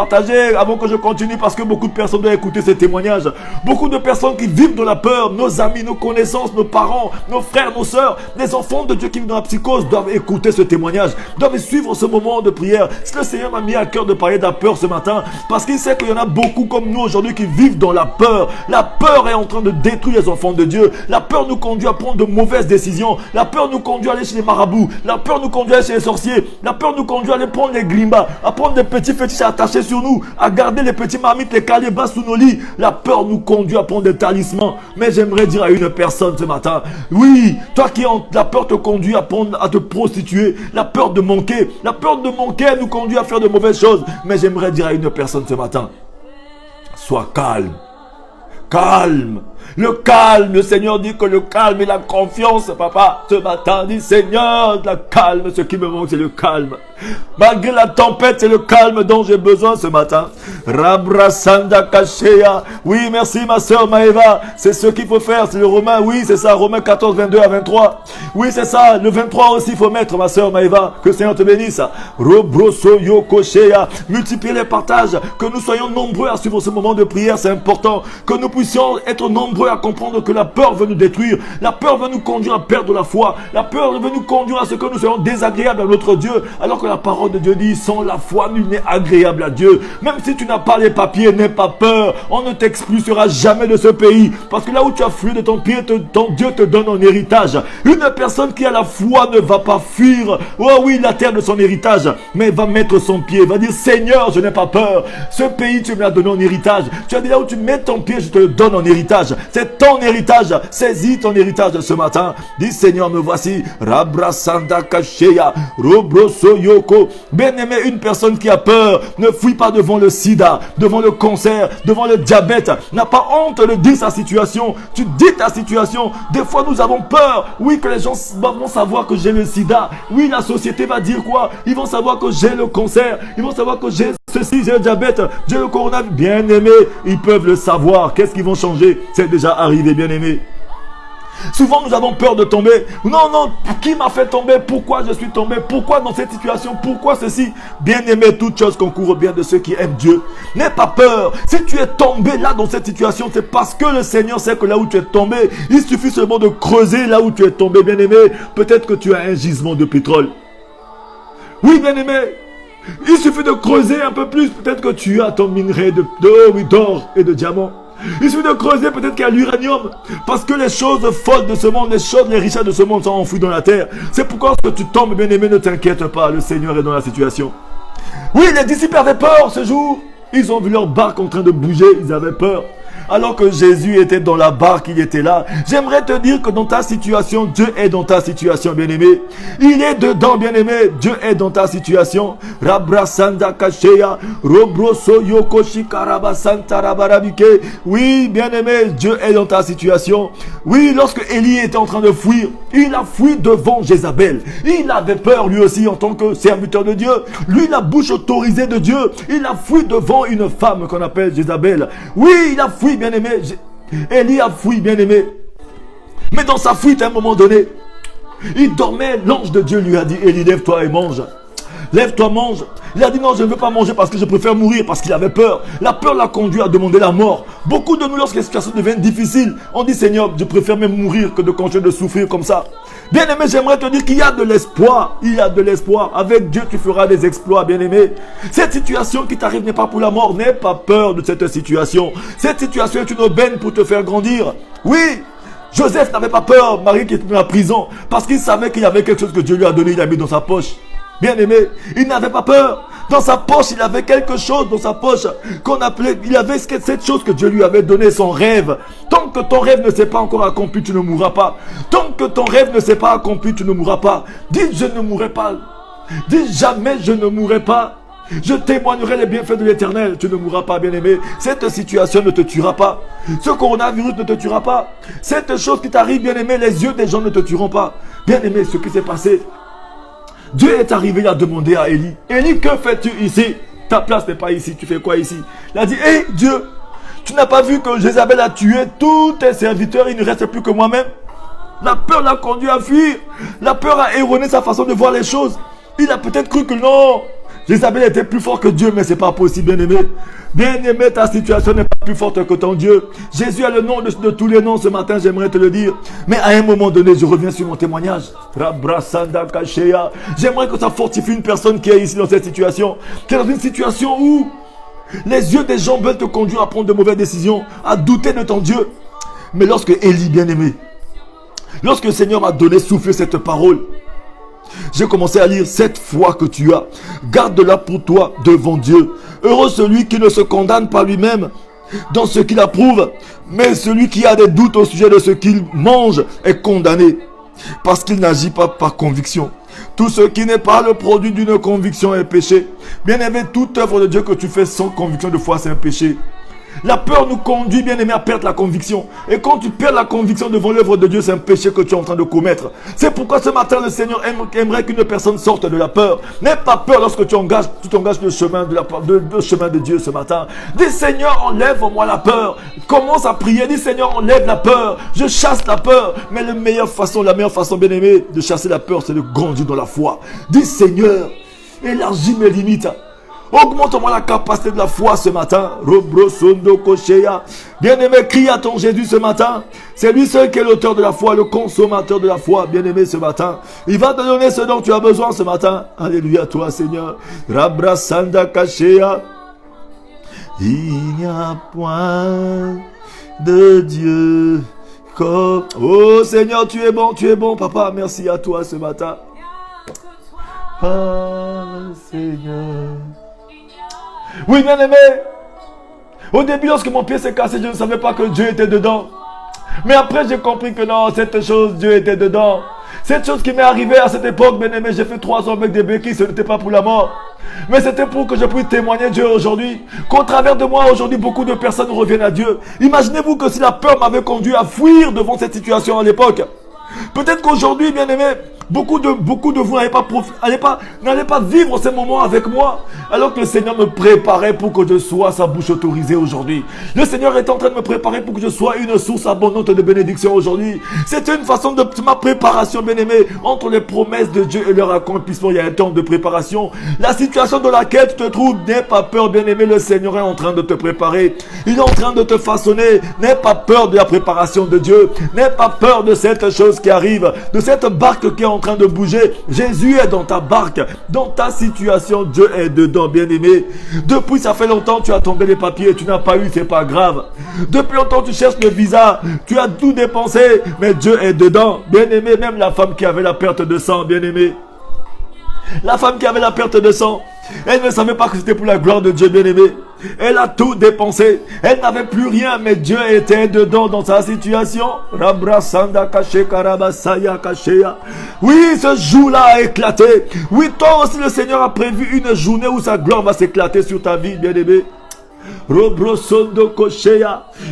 Speaker 1: avant que je continue, parce que beaucoup de personnes doivent écouter ces témoignages. Beaucoup de personnes qui vivent dans la peur, nos amis, nos connaissances, nos parents, nos frères, nos sœurs, les enfants de Dieu qui vivent dans la psychose doivent écouter ce témoignage, doivent suivre ce moment de prière. Le Seigneur m'a mis à cœur de parler de la peur ce matin, parce qu'il sait qu'il y en a beaucoup comme nous aujourd'hui qui vivent dans la peur. La peur est en train de détruire les enfants de Dieu. La peur nous conduit à prendre de mauvaises décisions. La peur nous conduit à aller chez les marabouts. La peur nous conduit à aller chez les sorciers. La peur nous conduit à aller prendre les glimbas, à prendre des petits fétiches attachés sur nous, à garder les petits marmites, les calébas sous nos lits. La peur nous conduit à prendre des talismans. Mais j'aimerais dire à une personne ce matin, oui, toi qui la peur te conduit à te prostituer, la peur de manquer nous conduit à faire de mauvaises choses. Mais j'aimerais dire à une personne ce matin, sois calme. Calme. Le calme. Le Seigneur dit que le calme et la confiance, papa. Ce matin, dit Seigneur, la calme. Ce qui me manque, c'est le calme. Malgré la tempête, c'est le calme dont j'ai besoin ce matin. Rabrasanda Kashea. Oui, merci ma soeur Maëva. C'est ce qu'il faut faire. C'est le Romain. Oui, c'est ça. Romains 14, 22 à 23. Oui, c'est ça. Le 23 aussi, il faut mettre, ma soeur Maëva. Que le Seigneur te bénisse. Robroso Yokoshea. Multipliez les partages. Que nous soyons nombreux à suivre ce moment de prière. C'est important. Que nous puissions être nombreux à comprendre que la peur veut nous détruire. La peur veut nous conduire à perdre la foi. La peur veut nous conduire à ce que nous soyons désagréables à notre Dieu. Alors que la parole de Dieu dit, sans la foi, nul n'est agréable à Dieu. Même si tu n'as pas les papiers, n'aie pas peur. On ne t'expulsera jamais de ce pays. Parce que là où tu as fui de ton pied, ton Dieu te donne en héritage. Une personne qui a la foi ne va pas fuir, oh oui, la terre de son héritage, mais va mettre son pied, va dire, Seigneur, je n'ai pas peur. Ce pays, tu me l'as donné en héritage. Tu as dit, là où tu mets ton pied, je te le donne en héritage. C'est ton héritage. Saisis ton héritage ce matin. Dis, Seigneur, me voici. Rabrasanda Kashea. Robroso Yoko. Bien-aimé, une personne qui a peur ne fuit pas devant le sida, devant le cancer, devant le diabète. N'a pas honte de dire sa situation. Tu dis ta situation. Des fois, nous avons peur. Oui, que les gens vont savoir que j'ai le sida. Oui, la société va dire quoi? Ils vont savoir que j'ai le cancer. Ils vont savoir que j'ai ceci, j'ai le diabète, j'ai le coronavirus. Bien-aimé, ils peuvent le savoir. Qu'est-ce qu'ils vont changer? C'est déjà arrivé, bien-aimé. Souvent nous avons peur de tomber. Non, qui m'a fait tomber? Pourquoi je suis tombé? Pourquoi dans cette situation? Pourquoi ceci? Bien-aimé, toute chose concourt au bien de ceux qui aiment Dieu. N'aie pas peur. Si tu es tombé là dans cette situation, c'est parce que le Seigneur sait que là où tu es tombé, il suffit seulement de creuser là où tu es tombé, bien-aimé. Peut-être que tu as un gisement de pétrole. Oui, bien-aimé. Il suffit de creuser un peu plus. Peut-être que tu as ton minerai d'or et de diamants. Il suffit de creuser, peut-être qu'il y a l'uranium. Parce que les choses folles de ce monde, les richesses de ce monde sont enfouies dans la terre. C'est pourquoi lorsque tu tombes, bien-aimé, ne t'inquiète pas. Le Seigneur est dans la situation. Oui, les disciples avaient peur ce jour. Ils ont vu leur barque en train de bouger. Ils avaient peur. alors que Jésus était dans la barque, il était là. J'aimerais te dire que dans ta situation, Dieu est dans ta situation, bien-aimé. Il est dedans, bien-aimé. Dieu est dans ta situation. Rabrasanda Kasheya, Robroso Yokoshi Karabasanta Rabarabike. Oui, bien-aimé, Dieu est dans ta situation. Oui, lorsque Élie était en train de fuir, il a fui devant Jézabel. Il avait peur lui aussi en tant que serviteur de Dieu. Lui, la bouche autorisée de Dieu. Il a fui devant une femme qu'on appelle Jézabel. Oui, il a fui, bien-aimé. Élie a fui, bien-aimé. Mais dans sa fuite, à un moment donné, il dormait. L'ange de Dieu lui a dit, Élie, lève-toi et mange. Lève-toi, mange. Il a dit non, je ne veux pas manger parce que je préfère mourir, parce qu'il avait peur. La peur l'a conduit à demander la mort. Beaucoup de nous, lorsque les situations deviennent difficiles, on dit Seigneur, je préfère même mourir que de continuer de souffrir comme ça. Bien aimé, j'aimerais te dire qu'il y a de l'espoir. Il y a de l'espoir. Avec Dieu, tu feras des exploits, bien aimé. Cette situation qui t'arrive n'est pas pour la mort. N'aie pas peur de cette situation. Cette situation est une aubaine pour te faire grandir. Oui, Joseph n'avait pas peur, Marie qui était dans la prison, parce qu'il savait qu'il y avait quelque chose que Dieu lui a donné, il a mis dans sa poche. Bien aimé, il n'avait pas peur. Dans sa poche, il avait quelque chose dans sa poche qu'on appelait, il avait cette chose que Dieu lui avait donné, son rêve. Tant que ton rêve ne s'est pas encore accompli, tu ne mourras pas. Tant que ton rêve ne s'est pas accompli, tu ne mourras pas. Dis, je ne mourrai pas. Dis, jamais je ne mourrai pas. Je témoignerai les bienfaits de l'Éternel. Tu ne mourras pas, bien-aimé. Cette situation ne te tuera pas. Ce coronavirus ne te tuera pas. Cette chose qui t'arrive, bien-aimé, les yeux des gens ne te tueront pas. Bien-aimé, ce qui s'est passé, Dieu est arrivé, il a demandé à Élie, Élie, que fais-tu ici? Ta place n'est pas ici, tu fais quoi ici? Il a dit, hé Dieu, tu n'as pas vu que Jézabel a tué tous tes serviteurs, il ne reste plus que moi-même? La peur l'a conduit à fuir. La peur a erroné sa façon de voir les choses. Il a peut-être cru que non, Jézabel était plus fort que Dieu, mais ce n'est pas possible, bien-aimé. Bien-aimé, ta situation n'est pas plus forte que ton Dieu. Jésus a le nom de tous les noms ce matin, j'aimerais te le dire. Mais à un moment donné, je reviens sur mon témoignage. J'aimerais que ça fortifie une personne qui est ici dans cette situation. Qui est dans une situation où les yeux des gens veulent te conduire à prendre de mauvaises décisions, à douter de ton Dieu. Mais lorsque Élie, bien-aimé, lorsque le Seigneur m'a donné souffler cette parole, j'ai commencé à lire, cette foi que tu as, garde-la pour toi devant Dieu. Heureux celui qui ne se condamne pas lui-même dans ce qu'il approuve, mais celui qui a des doutes au sujet de ce qu'il mange est condamné, parce qu'il n'agit pas par conviction. Tout ce qui n'est pas le produit d'une conviction est péché. Bien aimé, toute œuvre de Dieu que tu fais sans conviction de foi, c'est un péché. La peur nous conduit, bien aimé, à perdre la conviction. Et quand tu perds la conviction devant l'œuvre de Dieu, c'est un péché que tu es en train de commettre. C'est pourquoi ce matin, le Seigneur aimerait qu'une personne sorte de la peur. N'aie pas peur lorsque tu engages le chemin le chemin de Dieu ce matin. Dis Seigneur, enlève-moi la peur. Commence à prier. Dis Seigneur, enlève la peur. Je chasse la peur. Mais la meilleure façon, bien aimé, de chasser la peur, c'est de grandir dans la foi. Dis Seigneur, élargis mes limites. Augmente-moi la capacité de la foi ce matin. Bien-aimé, crie à ton Jésus ce matin. C'est lui seul qui est l'auteur de la foi, le consommateur de la foi. Bien-aimé, ce matin, il va te donner ce dont tu as besoin ce matin. Alléluia, toi Seigneur. Rabrasanda Kashea. Il n'y a point de Dieu comme... Oh Seigneur, tu es bon, papa. Merci à toi ce matin. Ah Seigneur. Oui, bien-aimé, au début, lorsque mon pied s'est cassé, je ne savais pas que Dieu était dedans. Mais après, j'ai compris que non, cette chose, Dieu était dedans. Cette chose qui m'est arrivée à cette époque, bien-aimé, j'ai fait 3 ans avec des béquilles, ce n'était pas pour la mort. Mais c'était pour que je puisse témoigner Dieu aujourd'hui. Qu'au travers de moi, aujourd'hui, beaucoup de personnes reviennent à Dieu. Imaginez-vous que si la peur m'avait conduit à fuir devant cette situation à l'époque, peut-être qu'aujourd'hui, bien-aimé, beaucoup de vous n'allez pas vivre ces moments avec moi, alors que le Seigneur me préparait pour que je sois sa bouche autorisée aujourd'hui. Le Seigneur est en train de me préparer pour que je sois une source abondante de bénédiction aujourd'hui. C'est une façon de ma préparation, bien-aimé. Entre les promesses de Dieu et leur accomplissement, il y a un temps de préparation. La situation dans laquelle tu te trouves, n'aie pas peur, bien-aimé. Le Seigneur est en train de te préparer. Il est en train de te façonner. N'aie pas peur de la préparation de Dieu. N'aie pas peur de cette chose qui arrive, de cette barque qui est en train de bouger. Jésus est dans ta barque, dans ta situation. Dieu est dedans, bien-aimé. Depuis ça fait longtemps tu as tombé les papiers, tu n'as pas eu, c'est pas grave. Depuis longtemps tu cherches le visa, tu as tout dépensé, mais Dieu est dedans, bien-aimé. Même la femme qui avait la perte de sang, bien-aimé, la femme qui avait la perte de sang, Elle ne savait pas que c'était pour la gloire de Dieu, bien-aimé. Elle a tout dépensé. Elle n'avait plus rien, mais Dieu était dedans dans sa situation. Oui, ce jour-là a éclaté. Oui, toi aussi, le Seigneur a prévu une journée où sa gloire va s'éclater sur ta vie, bien-aimé.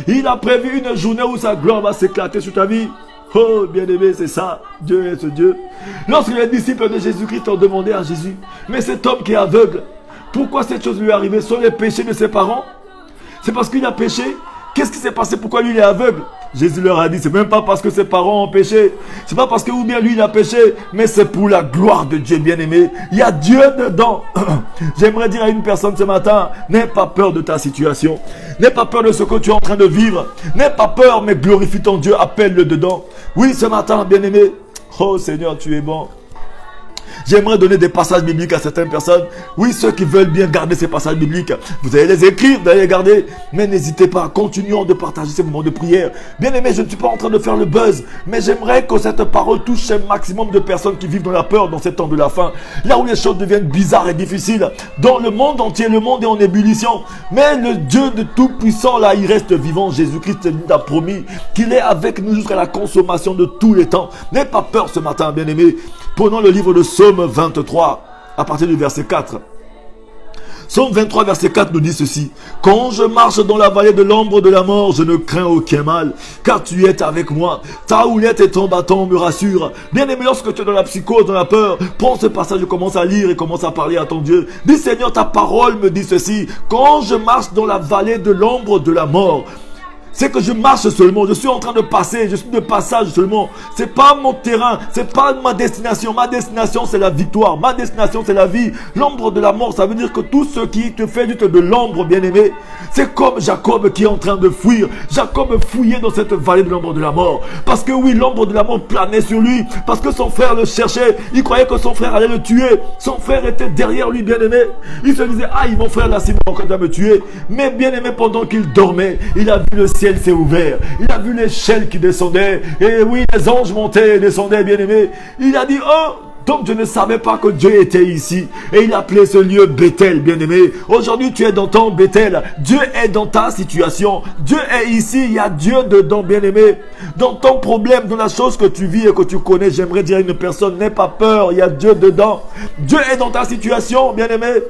Speaker 1: Il a prévu une journée où sa gloire va s'éclater sur ta vie. Oh, bien-aimé, c'est ça. Dieu est ce Dieu. Lorsque les disciples de Jésus-Christ ont demandé à Jésus, mais cet homme qui est aveugle, pourquoi cette chose lui est arrivée? Sont les péchés de ses parents? C'est parce qu'il a péché? Qu'est-ce qui s'est passé? Pourquoi lui il est aveugle? Jésus leur a dit, c'est même pas parce que ses parents ont péché. C'est pas parce que ou bien lui il a péché, mais c'est pour la gloire de Dieu, bien-aimé. Il y a Dieu dedans. J'aimerais dire à une personne ce matin, n'aie pas peur de ta situation. N'aie pas peur de ce que tu es en train de vivre. N'aie pas peur, mais glorifie ton Dieu, appelle-le dedans. Oui, ce matin, bien-aimé. Oh Seigneur, tu es bon. J'aimerais donner des passages bibliques à certaines personnes. Oui, ceux qui veulent bien garder ces passages bibliques, vous allez les écrire, vous allez les garder. Mais n'hésitez pas, continuons de partager ces moments de prière. Bien aimé, je ne suis pas en train de faire le buzz, mais j'aimerais que cette parole touche un maximum de personnes qui vivent dans la peur dans ces temps de la fin. Là où les choses deviennent bizarres et difficiles. Dans le monde entier, le monde est en ébullition. Mais le Dieu de Tout-Puissant, là, il reste vivant. Jésus-Christ nous a promis qu'il est avec nous jusqu'à la consommation de tous les temps. N'aie pas peur ce matin, bien aimé. Prenons le livre de Psaume 23, à partir du verset 4. Psaume 23, verset 4 nous dit ceci. Quand je marche dans la vallée de l'ombre de la mort, je ne crains aucun mal, car tu es avec moi. Ta houlette et ton bâton me rassurent. Bien aimé, lorsque tu es dans la psychose, dans la peur, prends ce passage et commence à lire et commence à parler à ton Dieu. Dis Seigneur, ta parole me dit ceci. Quand je marche dans la vallée de l'ombre de la mort, c'est que je marche seulement, je suis en train de passer, je suis de passage seulement. C'est pas mon terrain, c'est pas ma destination. Ma destination, c'est la victoire. Ma destination, c'est la vie. L'ombre de la mort, ça veut dire que tout ce qui te fait juste de l'ombre, bien-aimé, c'est comme Jacob qui est en train de fuir. Jacob fouillait dans cette vallée de l'ombre de la mort. Parce que oui, l'ombre de la mort planait sur lui. Parce que son frère le cherchait. Il croyait que son frère allait le tuer. Son frère était derrière lui, bien-aimé. Il se disait, ah, mon frère là, c'est bon, quand il va me tuer. Mais bien-aimé, pendant qu'il dormait, il a vu le ciel s'est ouvert. Il a vu l'échelle qui descendait. Et oui, les anges montaient et descendaient, bien-aimé. Il a dit, oh, donc je ne savais pas que Dieu était ici. Et il appelait ce lieu Bethel, bien-aimé. Aujourd'hui, tu es dans ton Bethel. Dieu est dans ta situation. Dieu est ici. Il y a Dieu dedans, bien-aimé. Dans ton problème, dans la chose que tu vis et que tu connais, j'aimerais dire à une personne, n'aie pas peur. Il y a Dieu dedans. Dieu est dans ta situation, bien-aimé.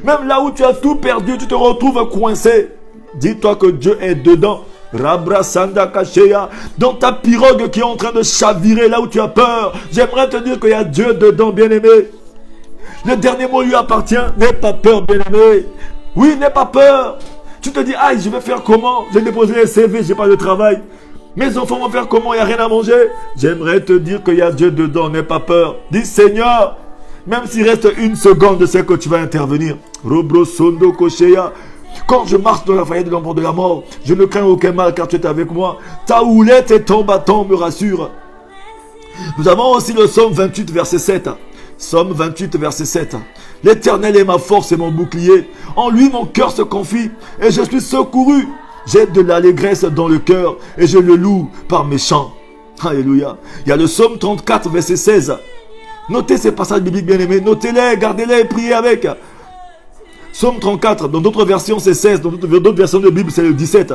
Speaker 1: Même là où tu as tout perdu, tu te retrouves coincé. Dis-toi que Dieu est dedans. Rabrasanda Kashea, dans ta pirogue qui est en train de chavirer là où tu as peur, j'aimerais te dire qu'il y a Dieu dedans, bien-aimé. Le dernier mot lui appartient. N'aie pas peur, bien-aimé. Oui, n'aie pas peur. Tu te dis, aïe, je vais faire comment? J'ai déposé les CV, j'ai pas de travail. Mes enfants vont faire comment? Il n'y a rien à manger. J'aimerais te dire qu'il y a Dieu dedans, n'aie pas peur. Dis, Seigneur, même s'il reste une seconde, je sais que tu vas intervenir. Robro Sondo Koshea. Quand je marche dans la vallée de l'ombre de la mort, je ne crains aucun mal car tu es avec moi. Ta houlette et ton bâton me rassurent. Nous avons aussi le psaume 28, verset 7. Psaume 28, verset 7. L'Éternel est ma force et mon bouclier. En lui, mon cœur se confie et je suis secouru. J'ai de l'allégresse dans le cœur et je le loue par mes chants. Alléluia. Il y a le psaume 34, verset 16. Notez ces passages bibliques, bien-aimés. Notez-les, gardez-les et priez avec. Psaume 34, dans d'autres versions c'est 16, dans d'autres versions de Bible c'est le 17.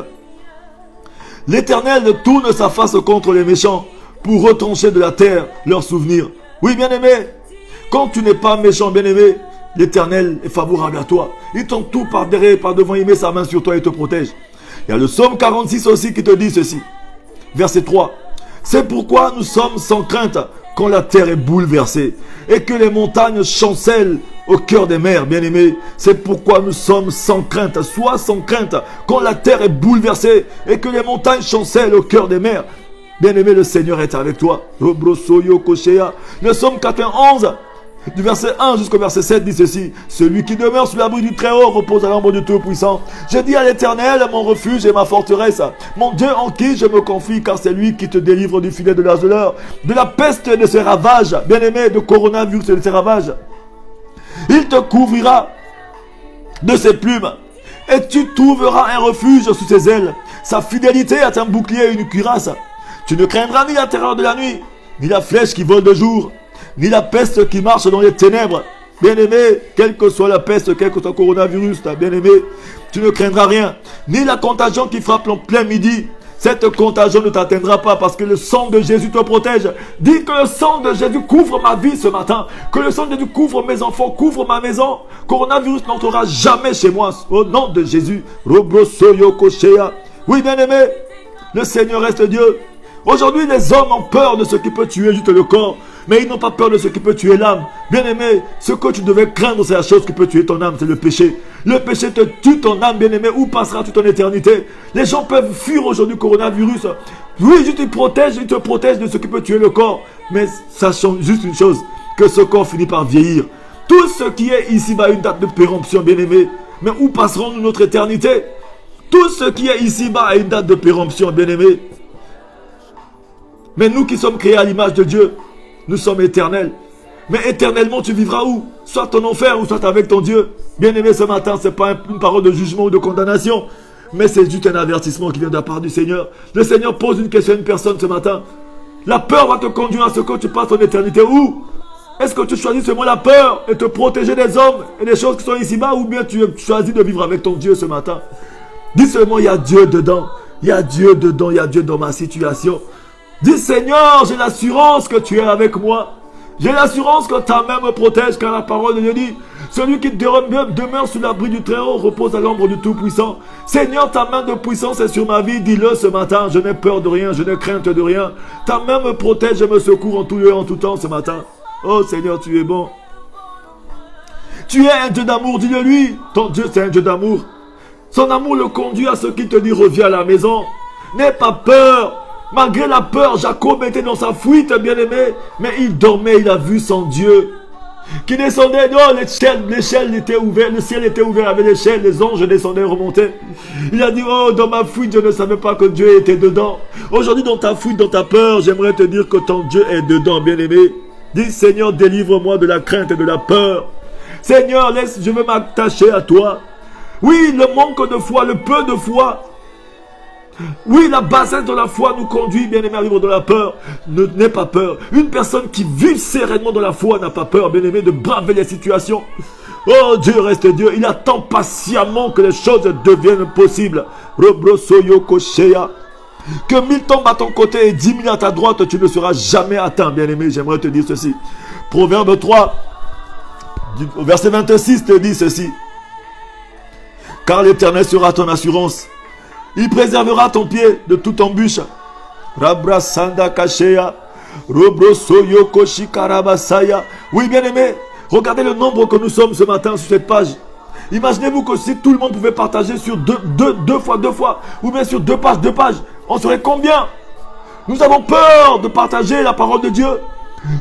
Speaker 1: L'Éternel tourne sa face contre les méchants pour retrancher de la terre leurs souvenirs. Oui, bien-aimé, quand tu n'es pas méchant, bien-aimé, l'Éternel est favorable à toi. Il t'entoure par derrière et par devant, il met sa main sur toi et te protège. Il y a le psaume 46 aussi qui te dit ceci. Verset 3. C'est pourquoi nous sommes sans crainte quand la terre est bouleversée et que les montagnes chancellent au cœur des mers, bien-aimés. C'est pourquoi nous sommes sans crainte. Sois sans crainte quand la terre est bouleversée et que les montagnes chancellent au cœur des mers. Bien-aimé, le Seigneur est avec toi. Le psaume 91, du verset 1 jusqu'au verset 7 dit ceci. Celui qui demeure sous l'abri du Très-Haut repose à l'ombre du Tout-Puissant. Je dis à l'Éternel, mon refuge et ma forteresse, mon Dieu en qui je me confie, car c'est lui qui te délivre du filet de l'azoleur, de la peste et de ses ravages, bien-aimé, de coronavirus et de ses ravages. Il te couvrira de ses plumes et tu trouveras un refuge sous ses ailes. Sa fidélité est un bouclier et une cuirasse. Tu ne craindras ni la terreur de la nuit, ni la flèche qui vole de jour, ni la peste qui marche dans les ténèbres, Bien-aimé, quelle que soit la peste, quel que soit le coronavirus, bien-aimé, tu ne craindras rien. Ni la contagion qui frappe en plein midi. Cette contagion ne t'atteindra pas parce que le sang de Jésus te protège. Dis que le sang de Jésus couvre ma vie ce matin. Que le sang de Jésus couvre mes enfants, couvre ma maison. Coronavirus n'entrera jamais chez moi. Au nom de Jésus. Oui, bien-aimé, le Seigneur reste Dieu. Aujourd'hui, les hommes ont peur de ce qui peut tuer juste le corps. Mais ils n'ont pas peur de ce qui peut tuer l'âme. Bien-aimé, ce que tu devais craindre, c'est la chose qui peut tuer ton âme, c'est le péché. Le péché te tue ton âme, bien-aimé. Où passeras-tu ton éternité? Les gens peuvent fuir aujourd'hui le coronavirus. Oui, je te protège de ce qui peut tuer le corps. Mais sachons juste une chose, que ce corps finit par vieillir. Tout ce qui est ici-bas a une date de péremption, bien-aimé. Mais où passerons-nous notre éternité? Tout ce qui est ici-bas a une date de péremption, bien-aimé. Mais nous qui sommes créés à l'image de Dieu, nous sommes éternels. Mais éternellement, tu vivras où? Soit en enfer ou soit avec ton Dieu. Bien-aimé, ce matin, ce n'est pas une parole de jugement ou de condamnation. Mais c'est juste un avertissement qui vient de la part du Seigneur. Le Seigneur pose une question à une personne ce matin. La peur va te conduire à ce que tu passes ton éternité où? Est-ce que tu choisis seulement la peur et te protéger des hommes et des choses qui sont ici-bas, ou bien tu choisis de vivre avec ton Dieu ce matin? Dis seulement, il y a Dieu dedans. Il y a Dieu dedans, il y a Dieu dans ma situation. Dis Seigneur, j'ai l'assurance que tu es avec moi. J'ai l'assurance que ta main me protège, car la parole de Dieu dit, celui qui demeure sous l'abri du Très-Haut repose à l'ombre du Tout-Puissant. Seigneur, ta main de puissance est sur ma vie. Dis-le ce matin, je n'ai peur de rien, je n'ai crainte de rien. Ta main me protège et me secourt en tout lieu, en tout temps ce matin. Oh Seigneur, tu es bon. Tu es un Dieu d'amour, dis-le lui. Ton Dieu, c'est un Dieu d'amour. Son amour le conduit à ce qu'il te dit, reviens à la maison. N'aie pas peur. Malgré la peur, Jacob était dans sa fuite, bien-aimé. Mais il dormait, il a vu son Dieu. Qui descendait, oh, l'échelle était ouverte, le ciel était ouvert avec l'échelle, les anges descendaient et remontaient. Il a dit, oh, dans ma fuite, je ne savais pas que Dieu était dedans. Aujourd'hui, dans ta fuite, dans ta peur, j'aimerais te dire que ton Dieu est dedans, bien-aimé. Dis, Seigneur, délivre-moi de la crainte et de la peur. Seigneur, je veux m'attacher à toi. Oui, le manque de foi, le peu de foi. Oui, la bassesse de la foi nous conduit, bien-aimé, à vivre de la peur. N'aie pas peur. Une personne qui vit sereinement de la foi n'a pas peur, bien-aimé, de braver les situations. Oh, Dieu reste Dieu. Il attend patiemment que les choses deviennent possibles. Que 1000 tombent à ton côté et 10 000 à ta droite, tu ne seras jamais atteint, bien-aimé. J'aimerais te dire ceci. Proverbe 3, verset 26 te dit ceci. Car l'Éternel sera ton assurance. Il préservera ton pied de toute embûche. Rabrasanda Kashea. Robrosoyo Koshikarabasaya. Oui, bien-aimé, regardez le nombre que nous sommes ce matin sur cette page. Imaginez-vous que si tout le monde pouvait partager sur deux fois, ou bien sur deux pages, on serait combien? Nous avons peur de partager la parole de Dieu.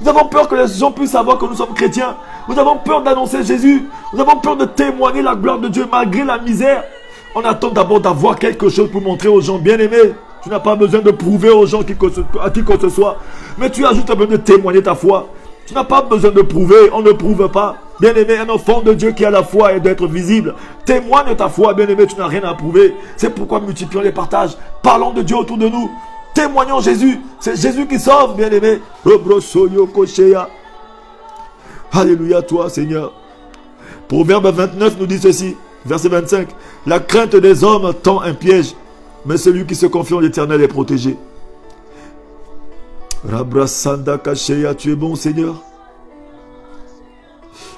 Speaker 1: Nous avons peur que les gens puissent savoir que nous sommes chrétiens. Nous avons peur d'annoncer Jésus. Nous avons peur de témoigner la gloire de Dieu malgré la misère. On attend d'abord d'avoir quelque chose pour montrer aux gens. Bien-aimés, tu n'as pas besoin de prouver aux gens à qui que ce soit. Mais tu as juste besoin de témoigner ta foi. Tu n'as pas besoin de prouver. On ne prouve pas. Bien-aimé, un enfant de Dieu qui a la foi et d'être visible. Témoigne ta foi, bien-aimé, tu n'as rien à prouver. C'est pourquoi multiplions les partages. Parlons de Dieu autour de nous. Témoignons Jésus. C'est Jésus qui sauve, bien-aimé. Alléluia, toi, Seigneur. Proverbe 29 nous dit ceci. Verset 25. La crainte des hommes tend un piège, mais celui qui se confie en l'Éternel est protégé. Rabrasanda Kasheya, tu es bon, Seigneur.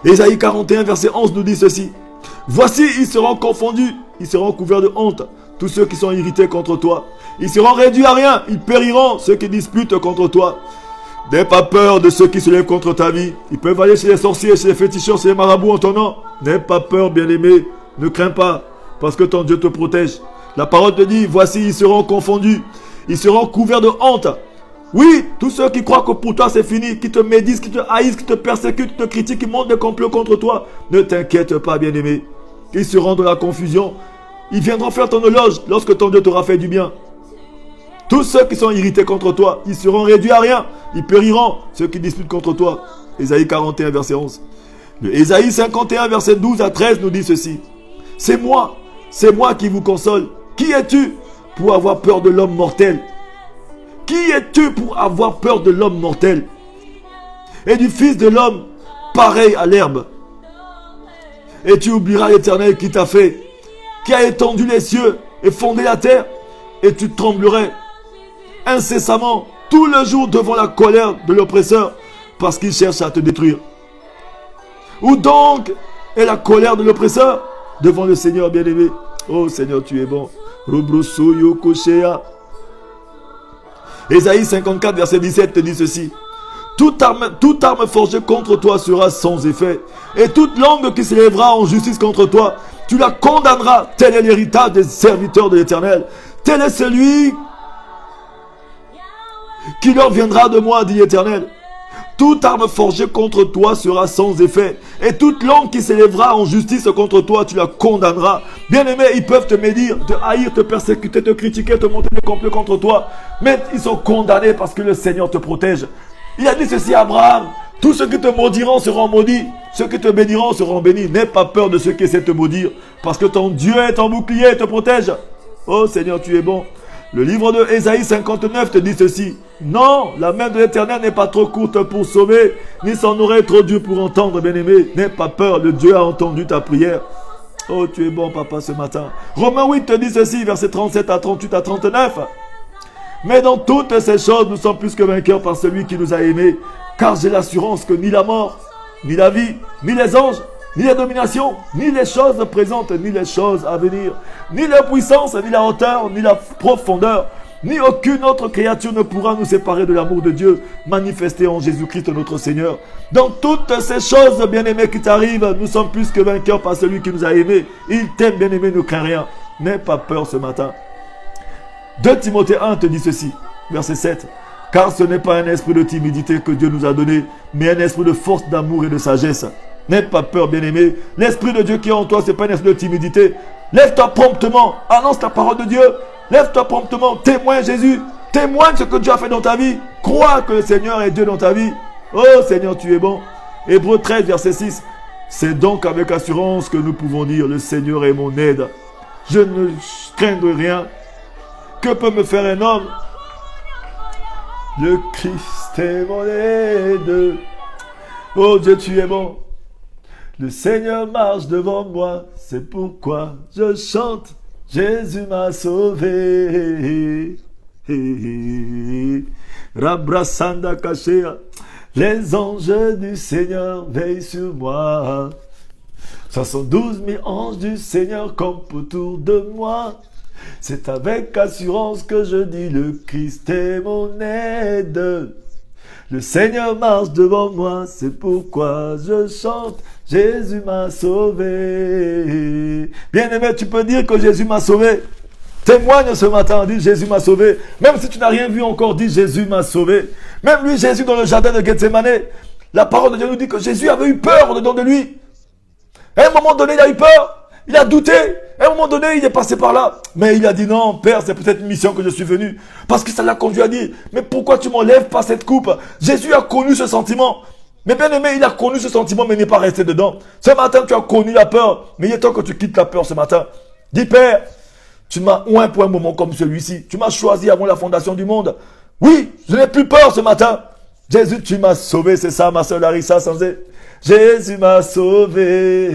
Speaker 1: Ésaïe 41, verset 11 nous dit ceci. Voici, ils seront confondus, ils seront couverts de honte, tous ceux qui sont irrités contre toi. Ils seront réduits à rien, ils périront, ceux qui disputent contre toi. N'aie pas peur de ceux qui se lèvent contre ta vie. Ils peuvent aller chez les sorciers, chez les féticheurs, chez les marabouts en ton nom. N'aie pas peur, bien-aimé. Ne crains pas, parce que ton Dieu te protège. La parole te dit, voici, ils seront confondus. Ils seront couverts de honte. Oui, tous ceux qui croient que pour toi c'est fini, qui te médisent, qui te haïssent, qui te persécutent, qui te critiquent, qui montent des complots contre toi. Ne t'inquiète pas, bien-aimé. Ils seront dans la confusion. Ils viendront faire ton éloge lorsque ton Dieu t'aura fait du bien. Tous ceux qui sont irrités contre toi, ils seront réduits à rien. Ils périront, ceux qui disputent contre toi. Ésaïe 41, verset 11. Le Ésaïe 51, verset 12 à 13 nous dit ceci. C'est moi qui vous console. Qui es-tu pour avoir peur de l'homme mortel? Qui es-tu pour avoir peur de l'homme mortel? Et du fils de l'homme, pareil à l'herbe. Et tu oublieras l'Éternel qui t'a fait, qui a étendu les cieux et fondé la terre. Et tu tremblerais incessamment tout le jour devant la colère de l'oppresseur, parce qu'il cherche à te détruire. Où donc est la colère de l'oppresseur? Devant le Seigneur bien-aimé. Oh Seigneur, tu es bon. Ésaïe 54, verset 17 te dit ceci. Toute arme forgée contre toi sera sans effet. Et toute langue qui s'élèvera en justice contre toi, tu la condamneras. Tel est l'héritage des serviteurs de l'Éternel. Tel est celui qui leur viendra de moi, dit l'Éternel. Toute arme forgée contre toi sera sans effet. Et toute langue qui s'élèvera en justice contre toi, tu la condamneras. Bien-aimé, ils peuvent te médire, te haïr, te persécuter, te critiquer, te monter des complots contre toi. Mais ils sont condamnés parce que le Seigneur te protège. Il a dit ceci à Abraham. Tous ceux qui te maudiront seront maudits. Ceux qui te béniront seront bénis. N'aie pas peur de ceux qui essaient de te maudire. Parce que ton Dieu est ton bouclier et te protège. Oh Seigneur, tu es bon. Le livre de Ésaïe 59 te dit ceci. Non, la main de l'Éternel n'est pas trop courte pour sauver, ni son oreille trop dure pour entendre, bien-aimé. N'aie pas peur, le Dieu a entendu ta prière. Oh, tu es bon, papa, ce matin. Romains 8 te dit ceci, versets 37 à 38 à 39. Mais dans toutes ces choses, nous sommes plus que vainqueurs par celui qui nous a aimés. Car j'ai l'assurance que ni la mort, ni la vie, ni les anges, ni les dominations, ni les choses présentes, ni les choses à venir, ni la puissance, ni la hauteur, ni la profondeur, ni aucune autre créature ne pourra nous séparer de l'amour de Dieu manifesté en Jésus-Christ notre Seigneur. Dans toutes ces choses, bien-aimés, qui t'arrivent, nous sommes plus que vainqueurs par celui qui nous a aimés. Il t'aime, bien-aimé, ne crains rien. N'aie pas peur ce matin. 2 Timothée 1 te dit ceci, verset 7. Car ce n'est pas un esprit de timidité que Dieu nous a donné, mais un esprit de force, d'amour et de sagesse. N'aie pas peur, bien-aimé. L'Esprit de Dieu qui est en toi, ce n'est pas un esprit de timidité. Lève-toi promptement. Annonce la parole de Dieu. Lève-toi promptement. Témoigne Jésus. Témoigne ce que Dieu a fait dans ta vie. Crois que le Seigneur est Dieu dans ta vie. Oh Seigneur, tu es bon. Hébreux 13, verset 6. C'est donc avec assurance que nous pouvons dire, le Seigneur est mon aide. Je ne craindrai rien. Que peut me faire un homme? Le Christ est mon aide. Oh Dieu, tu es bon. Le Seigneur marche devant moi, c'est pourquoi je chante. Jésus m'a sauvé. Rabrasanda Kashea. Les anges du Seigneur veillent sur moi. 72 000 anges du Seigneur campent autour de moi. C'est avec assurance que je dis, le Christ est mon aide. Le Seigneur marche devant moi, c'est pourquoi je chante. Jésus m'a sauvé. Bien-aimé, tu peux dire que Jésus m'a sauvé. Témoigne ce matin, dis Jésus m'a sauvé. Même si tu n'as rien vu encore, dis Jésus m'a sauvé. Même lui, Jésus, dans le jardin de Gethsémane, la parole de Dieu nous dit que Jésus avait eu peur dedans de lui. À un moment donné, il a eu peur. Il a douté. À un moment donné, il est passé par là. Mais il a dit non, Père, c'est peut-être une mission que je suis venu. Parce que ça l'a conduit à dire, mais pourquoi tu m'enlèves pas cette coupe? Jésus a connu ce sentiment. Mais bien aimé, il a connu ce sentiment, mais il n'est pas resté dedans. Ce matin, tu as connu la peur. Mais il est temps que tu quittes la peur ce matin. Dis, Père, tu m'as oint pour un moment comme celui-ci. Tu m'as choisi avant la fondation du monde. Oui, je n'ai plus peur ce matin. Jésus, tu m'as sauvé, c'est ça, ma soeur Larissa Sanzé. Jésus m'a sauvé.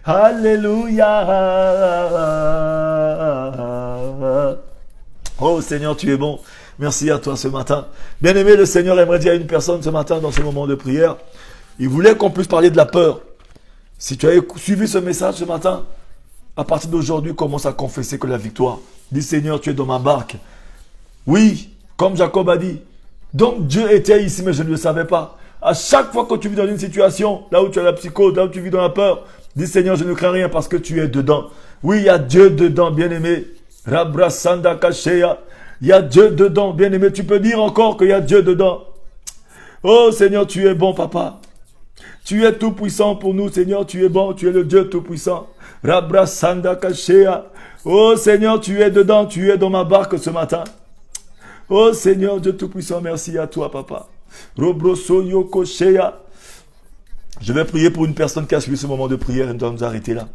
Speaker 1: Alléluia. Oh Seigneur, tu es bon. Merci à toi ce matin. Bien-aimé, le Seigneur aimerait dire à une personne ce matin dans ce moment de prière. Il voulait qu'on puisse parler de la peur. Si tu as suivi ce message ce matin, à partir d'aujourd'hui, commence à confesser que la victoire. Dis Seigneur, tu es dans ma barque. Oui, comme Jacob a dit. Donc Dieu était ici, mais je ne le savais pas. À chaque fois que tu vis dans une situation, là où tu as la psychose, là où tu vis dans la peur, dis Seigneur, je ne crains rien parce que tu es dedans. Oui, il y a Dieu dedans, bien-aimé. Rabrasanda Kashea. Il y a Dieu dedans, bien-aimé. Tu peux dire encore qu'il y a Dieu dedans. Oh Seigneur, tu es bon, papa. Tu es tout puissant pour nous, Seigneur. Tu es bon, tu es le Dieu tout puissant. Rabrasanda Kashea. Oh Seigneur, tu es dedans, tu es dans ma barque ce matin. Oh Seigneur, Dieu Tout-Puissant, merci à toi, papa. Robroso Yoko Shea. Je vais prier pour une personne qui a suivi ce moment de prière et nous allons nous arrêter là.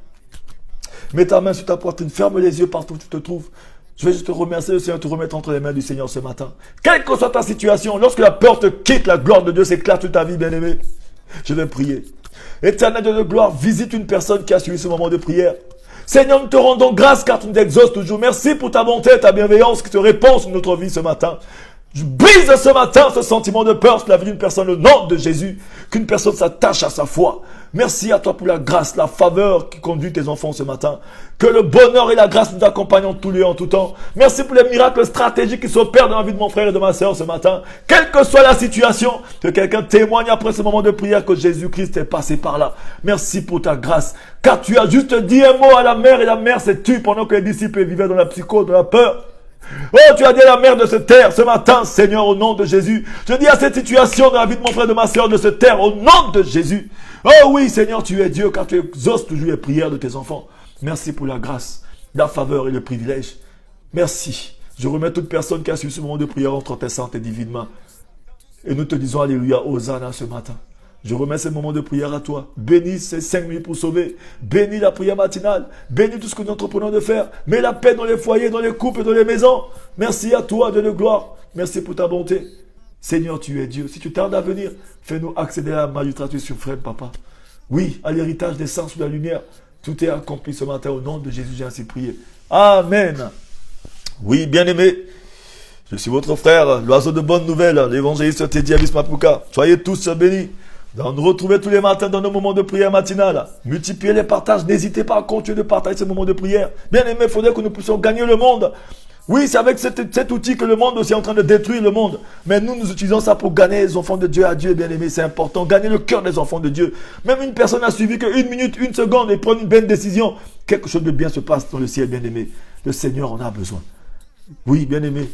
Speaker 1: Mets ta main sur ta poitrine, ferme les yeux partout où tu te trouves. Je vais juste te remercier, le Seigneur, te remettre entre les mains du Seigneur ce matin. Quelle que soit ta situation, lorsque la peur te quitte, la gloire de Dieu s'éclate toute ta vie, bien-aimé. Je vais prier. Éternel Dieu de gloire, visite une personne qui a suivi ce moment de prière. Seigneur, nous te rendons grâce car tu nous exauces toujours. Merci pour ta bonté et ta bienveillance qui te répond sur notre vie ce matin. Je brise ce matin ce sentiment de peur sur la vie d'une personne au nom de Jésus. Qu'une personne s'attache à sa foi. Merci à toi pour la grâce, la faveur qui conduit tes enfants ce matin. Que le bonheur et la grâce nous accompagnent en tout lieu, en tout temps. Merci pour les miracles stratégiques qui s'opèrent dans la vie de mon frère et de ma sœur ce matin. Quelle que soit la situation, que quelqu'un témoigne après ce moment de prière que Jésus-Christ est passé par là. Merci pour ta grâce. Car tu as juste dit un mot à la mer et la mer s'est tue pendant que les disciples vivaient dans la psychose, dans la peur. Oh, tu as dit à la mer de se taire ce matin, Seigneur, au nom de Jésus. Je dis à cette situation dans la vie de mon frère et de ma sœur de se taire au nom de Jésus. Oh oui, Seigneur, tu es Dieu car tu exauces toujours les prières de tes enfants. Merci pour la grâce, la faveur et le privilège. Merci. Je remets toute personne qui a suivi ce moment de prière entre tes saintes et divines mains. Et nous te disons Alléluia, Hosanna ce matin. Je remets ce moment de prière à toi. Bénis ces 5 minutes pour sauver. Bénis la prière matinale. Bénis tout ce que nous entreprenons de faire. Mets la paix dans les foyers, dans les couples et dans les maisons. Merci à toi, Dieu de gloire. Merci pour ta bonté. Seigneur, tu es Dieu. Si tu tardes à venir, fais-nous accéder à la magistrature suprême, Papa. Oui, à l'héritage des saints sous la lumière. Tout est accompli ce matin au nom de Jésus. J'ai ainsi prié. Amen. Oui, bien-aimés. Je suis votre frère, l'oiseau de bonnes nouvelles, l'évangéliste Teddy Avis Mapuka. Soyez tous bénis. Donc, nous retrouver tous les matins dans nos moments de prière matinale. Multipliez les partages. N'hésitez pas à continuer de partager ces moments de prière. Bien aimé, il faudrait que nous puissions gagner le monde. Oui, c'est avec cet outil que le monde aussi est en train de détruire le monde. Mais nous utilisons ça pour gagner les enfants de Dieu à Dieu, bien aimé. C'est important. Gagner le cœur des enfants de Dieu. Même une personne a suivi que 1 minute, 1 seconde et prendre une bonne décision. Quelque chose de bien se passe dans le ciel, bien aimé. Le Seigneur en a besoin. Oui, bien aimé.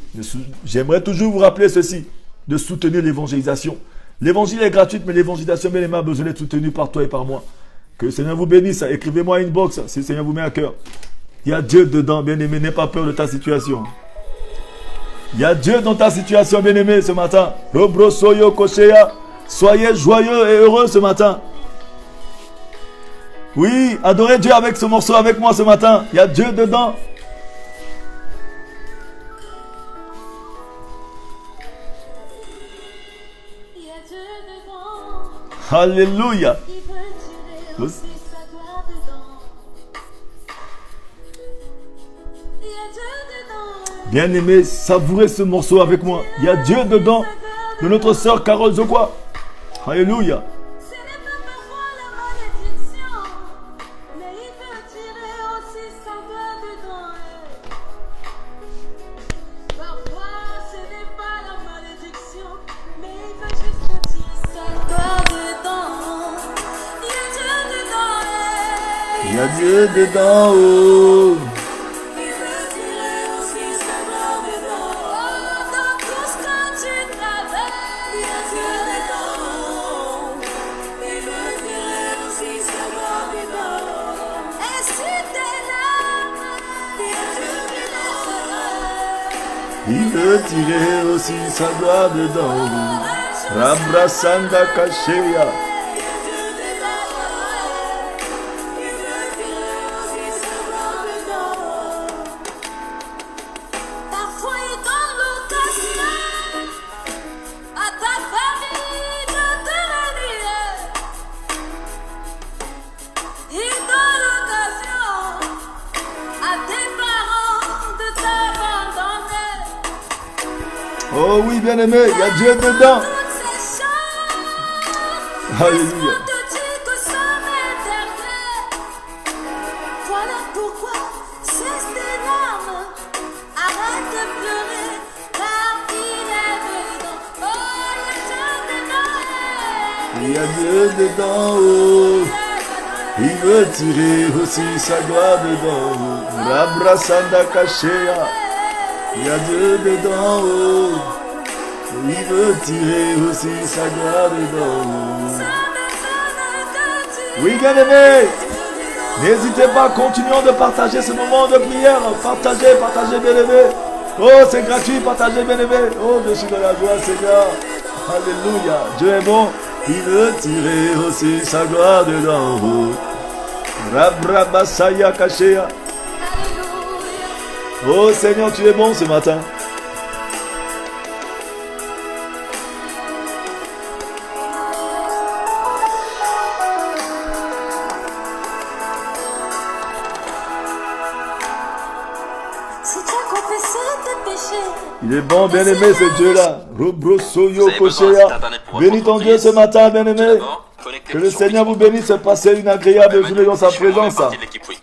Speaker 1: J'aimerais toujours vous rappeler ceci. De soutenir l'évangélisation. L'évangile est gratuit, mais l'évangélisation, bien aimé, a besoin d'être soutenue par toi et par moi. Que le Seigneur vous bénisse. Écrivez-moi une box si le Seigneur vous met à cœur. Il y a Dieu dedans, bien aimé. N'aie pas peur de ta situation. Il y a Dieu dans ta situation, bien aimé, ce matin. Soyez joyeux et heureux ce matin. Oui, adorez Dieu avec ce morceau avec moi ce matin. Il y a Dieu dedans. Alléluia. Bien aimé, savourez ce morceau avec moi. Il y a Dieu dedans de notre sœur Carole Zokwa. Alléluia. Il y a Dieu dedans, oh. Il veut tirer aussi sa gloire dedans. Rabrasanda Kashea. Oh oui, bien aimé, il y a Dieu dedans. Alléluia.
Speaker 2: Voilà pourquoi cesse tes larmes. Arrête de pleurer, car il est dedans. Oh,
Speaker 1: il y a Dieu dedans. Oh. Il veut tirer aussi sa gloire dedans. Rabrasanda Kashea. Il y a Dieu dedans, oh. Il veut tirer aussi sa gloire dedans. Oui, bien aimé. N'hésitez pas, continuons de partager ce moment de prière. Partagez, bien aimé. Oh, c'est gratuit, partagez, bien aimé. Oh, je suis dans la joie, Seigneur. Alléluia. Dieu est bon. Il veut tirer aussi sa gloire dedans. Oh. Rabrabasaya Kashea. Oh Seigneur, tu es bon ce matin. Il est bon, bien-aimé, ce Dieu-là. Robrosoyo
Speaker 3: Vous avez besoin
Speaker 1: Koshea.
Speaker 3: d'Internet pour votre
Speaker 1: Bénis ton Dieu
Speaker 3: entreprise.
Speaker 1: ce matin,
Speaker 3: Tout
Speaker 1: bien-aimé.
Speaker 3: d'abord,
Speaker 1: Que
Speaker 3: connectez-vous
Speaker 1: le
Speaker 3: sur
Speaker 1: Seigneur vous
Speaker 3: Facebook.
Speaker 1: bénisse, passez une agréable journée dans sa
Speaker 3: Je fais moi-même
Speaker 1: présence.
Speaker 3: partie de l'équipe, oui.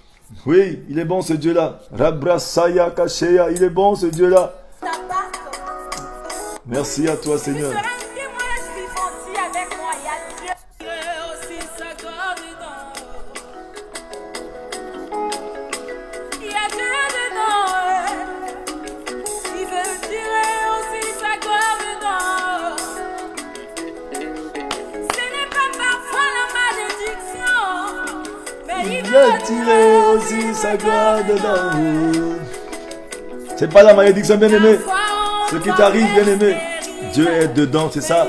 Speaker 1: Oui, il est bon ce Dieu-là. Rabrasaya Kashea, il est bon ce Dieu-là.
Speaker 2: Ta barque.
Speaker 1: Merci à toi,
Speaker 2: Tu
Speaker 1: Seigneur.
Speaker 2: seras un témoin vivant avec moi. Il y a Dieu. Il y a aussi sa gloire dedans. Il y a Dieu dedans. Il veut tirer aussi sa gloire dedans. Ce n'est pas parfois la malédiction, mais il
Speaker 1: Il
Speaker 2: veut
Speaker 1: veut tirer aussi sa gloire dedans. C'est pas la malédiction, bien-aimé. Ce qui t'arrive, bien-aimé, Dieu est dedans, c'est ça.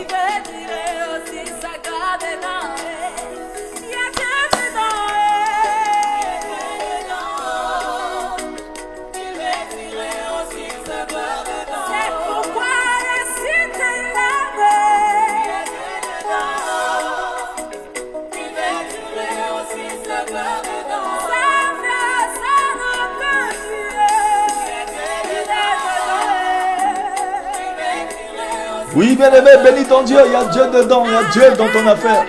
Speaker 1: Oui, bien-aimé, bénis ton Dieu, il y a Dieu dedans, il y a Dieu dans ton affaire.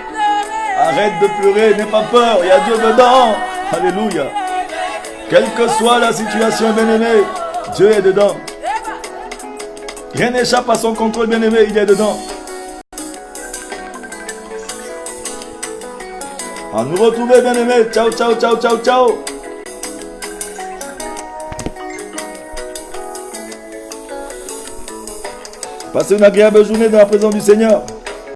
Speaker 1: Arrête de pleurer, n'aie pas peur, il y a Dieu dedans. Alléluia. Quelle que soit la situation, bien-aimé, Dieu est dedans. Rien n'échappe à son contrôle, bien-aimé, il est dedans. À nous retrouver, bien-aimé. Ciao, ciao, ciao, ciao, ciao. Passez une agréable journée dans la présence du Seigneur.